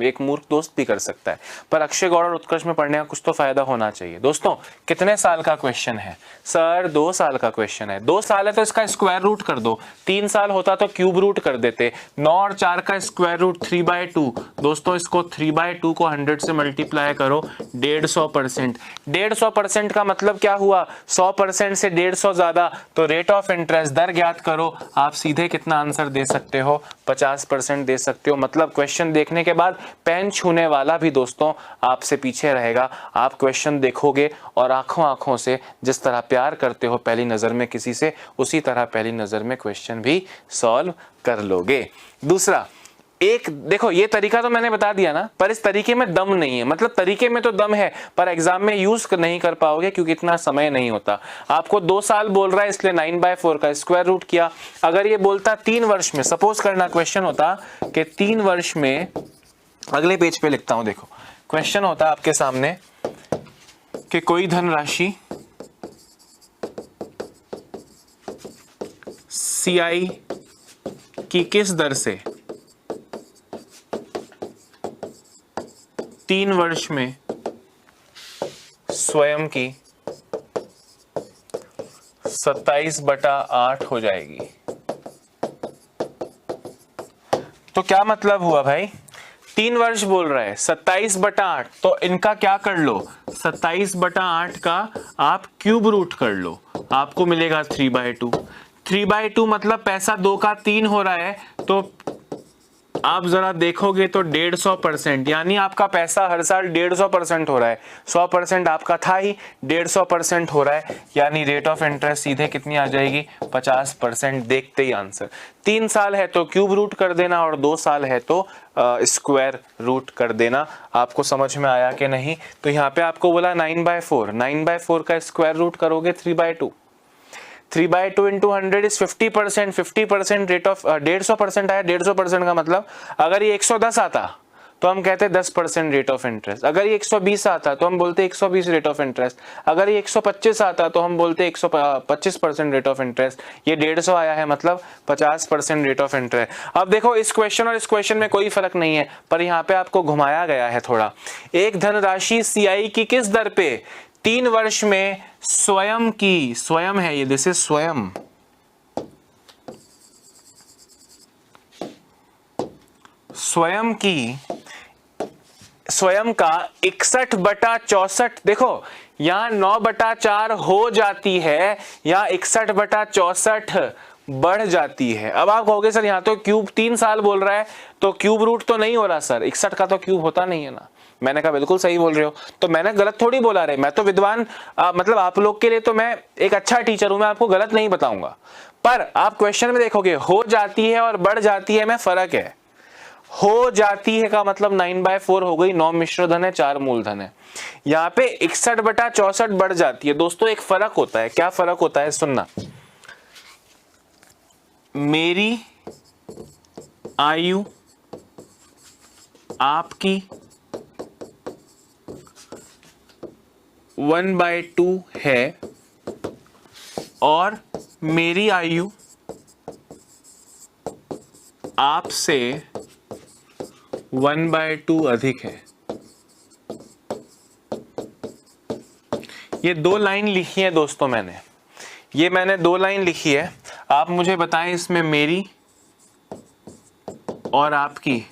एक मूर्ख दोस्त भी कर सकता है। पर अक्षय गौड़ और उत्कर्ष में पढ़ने का कुछ तो फायदा होना चाहिए। दोस्तों कितने साल का क्वेश्चन है सर? 2 साल का क्वेश्चन है। 2 साल है तो इसका स्क्वायर रूट कर दो। 3 साल होता तो क्यूब रूट कर देते। 9 और 4 का स्क्वायर रूट 3/2। दोस्तों इसको 3/2 को 100 से मल्टीप्लाई करो, 150%। 150% का मतलब क्या हुआ? 100% से 150 ज्यादा, तो रेट ऑफ इंटरेस्ट, दर ज्ञात करो। आप सीधे कितना आंसर आंसर दे सकते हो, 50% दे सकते हो। मतलब क्वेश्चन देखने के बाद पेन छूने वाला भी दोस्तों आपसे पीछे रहेगा। आप क्वेश्चन देखोगे और आंखों आंखों से जिस तरह प्यार करते हो पहली नज़र में किसी से, उसी तरह पहली नज़र में क्वेश्चन भी सॉल्व कर लोगे। दूसरा, एक देखो ये तरीका तो मैंने बता दिया ना, पर इस तरीके में दम नहीं है। मतलब तरीके में तो दम है पर एग्जाम में यूज नहीं कर पाओगे क्योंकि इतना समय नहीं होता। आपको 2 साल बोल रहा है इसलिए 9/4 का स्क्वायर रूट किया। अगर ये बोलता 3 वर्ष में, सपोज करना क्वेश्चन होता कि 3 वर्ष में, अगले पेज पे लिखता हूं, देखो क्वेश्चन होता आपके सामने कि कोई धनराशि CI की किस दर से 3 वर्ष में स्वयं की 27/8 हो जाएगी। तो क्या मतलब हुआ भाई, 3 वर्ष बोल रहा है, 27/8, तो इनका क्या कर लो, 27/8 का आप क्यूब रूट कर लो, आपको मिलेगा 3/2। 3/2 मतलब पैसा 2 का 3 हो रहा है, तो आप जरा देखोगे तो 150%, यानी आपका पैसा हर साल 150% हो रहा है। 100% आपका था ही, 150% हो रहा है, यानी रेट ऑफ इंटरेस्ट सीधे कितनी आ जाएगी, 50%। देखते ही आंसर। 3 साल है तो क्यूब रूट कर देना और 2 साल है तो स्क्वायर रूट कर देना। आपको समझ में आया कि नहीं? तो यहाँ पे आपको बोला 9/4, 9/4 का स्क्वायर रूट करोगे 3/2। 3/2 इंटू 100 इज 50%। 50% रेट ऑफ 150% आया। 150% का मतलब अगर ये 110 आता तो हम कहते 10% रेट ऑफ इंटरेस्ट। अगर ये 120 आता तो हम बोलते 120 रेट ऑफ इंटरेस्ट। अगर ये 125 आता तो हम बोलते 125% रेट ऑफ इंटरेस्ट। ये 150 आया है मतलब 50% रेट ऑफ इंटरेस्ट। अब देखो इस क्वेश्चन और इस क्वेश्चन में कोई फर्क नहीं है, पर यहाँ पे आपको घुमाया गया है थोड़ा। एक धनराशि CI की किस दर पे 3 वर्ष में स्वयं की, स्वयं है ये, दिस इज स्वयं, स्वयं की, स्वयं का 61/64। देखो यहां 9/4 हो जाती है या 61/64 बढ़ जाती है। अब आप कहोगे सर यहाँ तो क्यूब 3 साल बोल रहा है तो क्यूब रूट तो नहीं हो रहा सर, 61 का तो क्यूब होता नहीं है ना। मैंने कहा बिल्कुल सही बोल रहे हो। तो मैंने गलत थोड़ी बोला रे, मैं तो विद्वान मतलब आप लोग के लिए तो मैं एक अच्छा टीचर हूं, मैं आपको गलत नहीं बताऊंगा। पर आप क्वेश्चन में देखोगे हो जाती है और बढ़ जाती है में फर्क है। हो जाती है का मतलब 9/4 हो गई, 9 मिश्र धन है, 4 मूलधन है। यहाँ पे 61/64 बढ़ जाती है। दोस्तों एक फर्क होता है, क्या फर्क होता है सुनना। मेरी आयु आपकी 1/2 है और मेरी आयु आपसे 1/2 अधिक है। ये 2 लाइन लिखी है दोस्तों मैंने, ये मैंने 2 लाइन लिखी है। आप मुझे बताएं इसमें मेरी और आपकी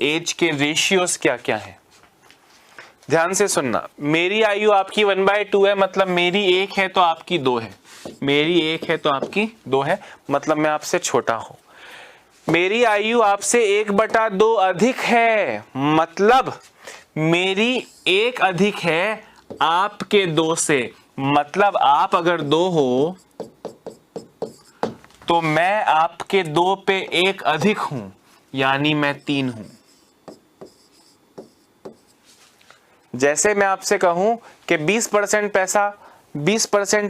एज के रेशियोज क्या क्या है। ध्यान से सुनना, मेरी आयु आपकी 1/2 है मतलब मेरी 1 है तो आपकी 2 है, मेरी 1 है तो आपकी 2 है, मतलब मैं आपसे छोटा हूं। मेरी आयु आपसे 1/2 अधिक है मतलब मेरी 1 अधिक है आपके 2 से। मतलब आप अगर 2 हो तो मैं आपके 2 पे 1 अधिक हूं, यानी मैं 3 हूं। जैसे मैं आपसे कहूं कि 20%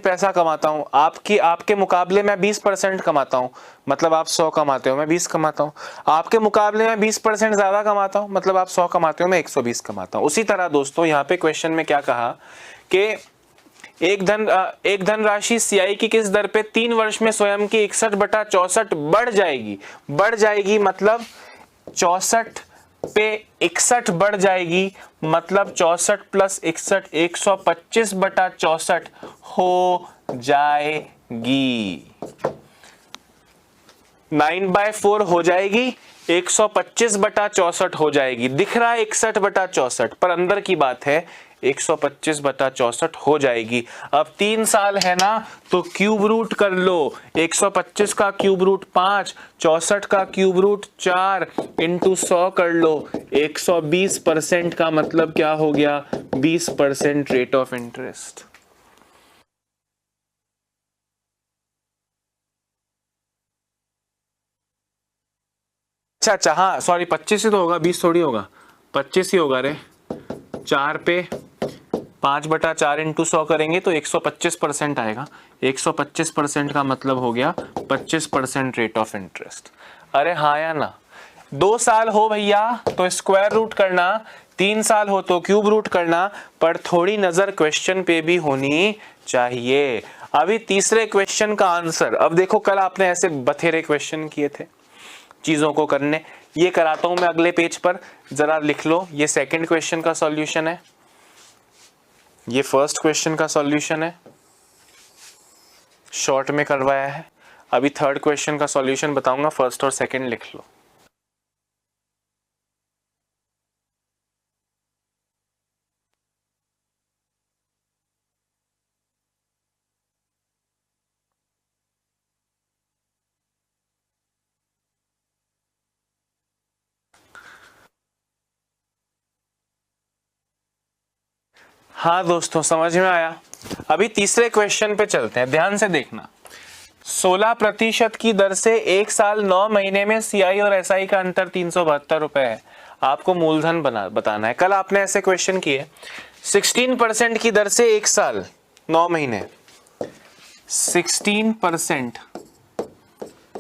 पैसा कमाता हूं, आपके मुकाबले में 20% कमाता हूं, मतलब आप 100 कमाते हो, मैं 20 कमाता हूं। आपके मुकाबले में 20% ज्यादा कमाता हूं, मतलब आप 100 कमाते हो, मैं 120 कमाता हूं। उसी तरह दोस्तों यहाँ पे क्वेश्चन में क्या कहा कि एक धनराशि CI की किस दर पे 3 वर्ष में स्वयं की 61/64 बढ़ जाएगी। बढ़ जाएगी मतलब 64 पे 61 बढ़ जाएगी, मतलब 64 + 61 125/64 हो जाएगी। 9/4 हो जाएगी, 125/64 हो जाएगी। दिख रहा है 61/64, पर अंदर की बात है 125 बटा 64 हो जाएगी। अब 3 साल है ना, तो क्यूब रूट कर लो। 125 का क्यूब रूट 5, 64 का क्यूब रूट 4 इंटू 100 कर लो। 120% का मतलब क्या हो गया? 20% रेट ऑफ इंटरेस्ट। अच्छा, हाँ सॉरी, 25 ही तो होगा, 20 थोड़ी होगा, 25 ही होगा रे। 4 पे 5 बटा 4 इंटू 100 करेंगे तो 125% आएगा। 125% का मतलब हो गया 25% रेट ऑफ इंटरेस्ट। अरे हाँ या ना? 2 साल हो भैया तो स्क्वायर रूट करना, 3 साल हो तो क्यूब रूट करना, पर थोड़ी नजर क्वेश्चन पे भी होनी चाहिए। अभी तीसरे क्वेश्चन का आंसर, अब देखो कल आपने ऐसे बथेरे क्वेश्चन किए थे चीजों को करने, ये कराता हूं मैं अगले पेज पर, जरा लिख लो। ये सेकंड क्वेश्चन का सॉल्यूशन है, ये फर्स्ट क्वेश्चन का सॉल्यूशन है, शॉर्ट में करवाया है। अभी थर्ड क्वेश्चन का सॉल्यूशन बताऊंगा, फर्स्ट और सेकंड लिख लो। हाँ दोस्तों, समझ में आया? अभी तीसरे क्वेश्चन पे चलते हैं, ध्यान से देखना। 16% की दर से 1 साल 9 महीने में सीआई और एसआई का अंतर 372 रुपए है। आपको मूलधन बताना है। कल आपने ऐसे क्वेश्चन किए, 16% की दर से 1 साल 9 महीने, 16%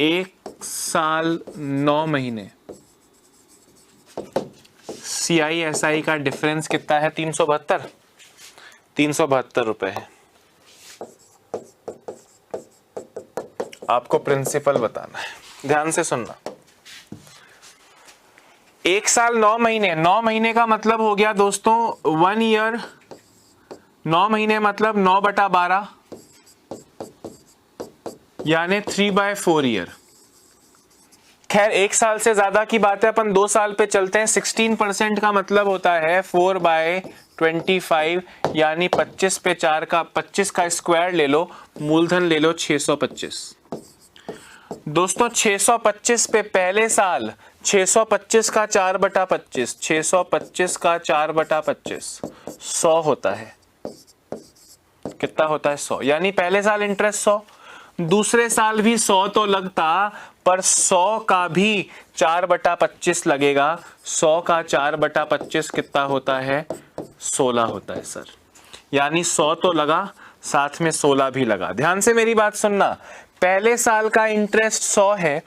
1 साल 9 महीने, सीआई एसआई का डिफरेंस कितना है? 372 रुपए है। आपको प्रिंसिपल बताना है, ध्यान से सुनना। 1 साल 9 महीने, 9 महीने का मतलब हो गया दोस्तों 1 ईयर। 9 महीने मतलब 9 बटा 12 यानी 3/4 ईयर। खैर 1 साल से ज्यादा की बात है, अपन 2 साल पे चलते हैं। 16% का मतलब होता है 4/25 यानी 25 पे 4 का 25 का स्क्वायर ले लो, मूलधन ले लो 625। दोस्तों 625 पे पहले साल 625 का 4/25, 625 का 4/25 100 होता है। कितना होता है? 100। यानी पहले साल इंटरेस्ट 100, दूसरे साल भी 100 तो लगता, पर 100 का भी 4/25 लगेगा। 100 का 4/25 कितना होता है? 16 होता है सर। यानी 100 तो लगा, साथ में 16 भी लगा। ध्यान से मेरी बात सुनना, पहले साल का इंटरेस्ट 100 है,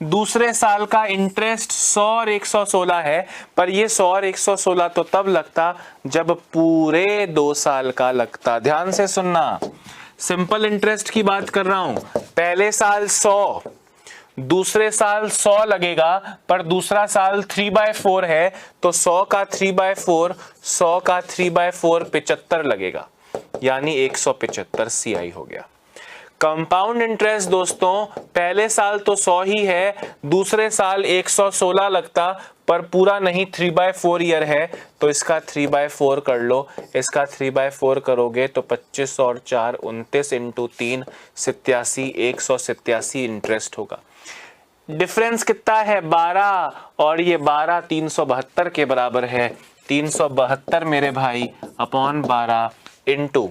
दूसरे साल का इंटरेस्ट 100 और 116 है, पर ये 100 और 116 तो तब लगता जब पूरे 2 साल का लगता। ध्यान से सुनना, सिंपल इंटरेस्ट की बात कर रहा हूं। पहले साल 100, दूसरे साल 100 लगेगा, पर दूसरा साल 3/4 है, तो 100 का 3/4, 100 का 3/4 75 लगेगा, यानी 175 सीआई हो गया। कंपाउंड इंटरेस्ट दोस्तों, पहले साल तो 100 ही है, दूसरे साल 116 लगता, पर पूरा नहीं, 3/4 ईयर है, तो इसका 3/4 कर लो। इसका 3/4 करोगे तो 25 और 4 29 इंटू 3 87, 187 इंटरेस्ट होगा। डिफरेंस कितना है? 12, और ये 12 372 के बराबर है। 372 मेरे भाई अपॉन 12 इंटू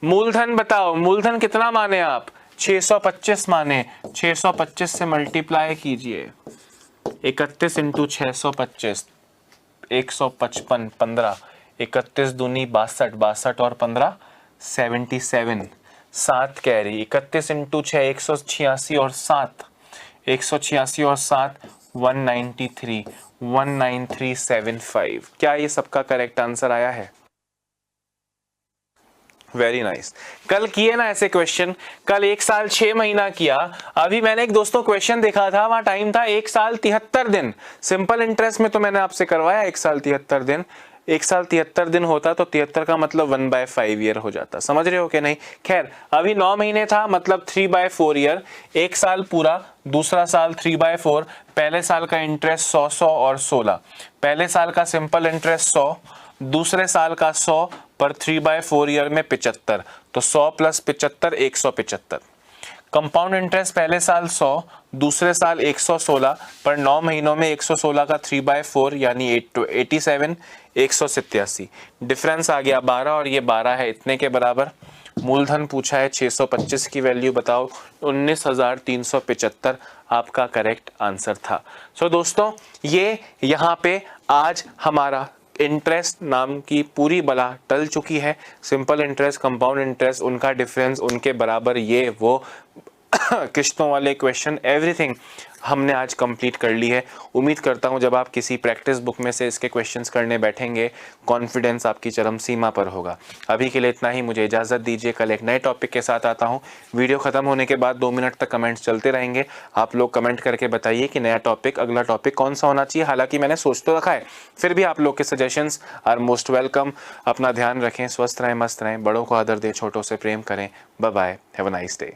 मूलधन बताओ, मूलधन कितना माने आप? 625 माने। 625 से मल्टीप्लाई कीजिए, 31 इंटू 625 155, 15, 31 दूनी 62, 62 और 15 77, 7 कैरी, 31 इंटू 6 186 और 7, 186 और 7 193, 19375। क्या ये सबका करेक्ट आंसर आया है? Very nice. कल किए ना ऐसे क्वेश्चन, कल 1 साल 6 महीना किया। अभी मैंने एक दोस्तों क्वेश्चन देखा था, वहां टाइम था 1 साल 73 दिन। सिंपल इंटरेस्ट में तो मैंने आपसे करवाया 1 साल 73 दिन। 1 साल 73 दिन होता तो 73 का मतलब 1/5 ईयर हो जाता। समझ रहे हो कि नहीं? खैर अभी 9 महीने था, मतलब 3/4 ईयर। 1 साल पूरा, दूसरा साल 3/4। पहले साल का इंटरेस्ट 100 100 और 16। पहले साल का सिंपल इंटरेस्ट 100, दूसरे साल का 100 पर 3/4 ईयर में 75, तो 100 प्लस 75 175। कंपाउंड इंटरेस्ट पहले साल 100, दूसरे साल 116 पर 9 महीनों में 116 का 3/4 यानी 87, 187। डिफरेंस आ गया 12 और ये 12 है इतने के बराबर। मूलधन पूछा है 625 की वैल्यू बताओ, 19,375 आपका करेक्ट आंसर था। सो दोस्तों ये यहाँ पे आज हमारा इंटरेस्ट नाम की पूरी बला टल चुकी है। सिंपल इंटरेस्ट, कंपाउंड इंटरेस्ट, उनका डिफरेंस, उनके बराबर, ये वो किस्तों वाले क्वेश्चन, एवरीथिंग हमने आज कंप्लीट कर ली है। उम्मीद करता हूं जब आप किसी प्रैक्टिस बुक में से इसके क्वेश्चंस करने बैठेंगे कॉन्फिडेंस आपकी चरम सीमा पर होगा। अभी के लिए इतना ही, मुझे इजाज़त दीजिए। कल एक नए टॉपिक के साथ आता हूं। वीडियो ख़त्म होने के बाद 2 मिनट तक कमेंट्स चलते रहेंगे। आप लोग कमेंट करके बताइए कि नया टॉपिक, अगला टॉपिक कौन सा होना चाहिए। हालांकि मैंने सोच तो रखा है, फिर भी आप लोग के सजेशंस आर मोस्ट वेलकम। अपना ध्यान रखें, स्वस्थ रहें, मस्त रहें, बड़ों को आदर दें, छोटों से प्रेम करें। Bye bye, have a nice day.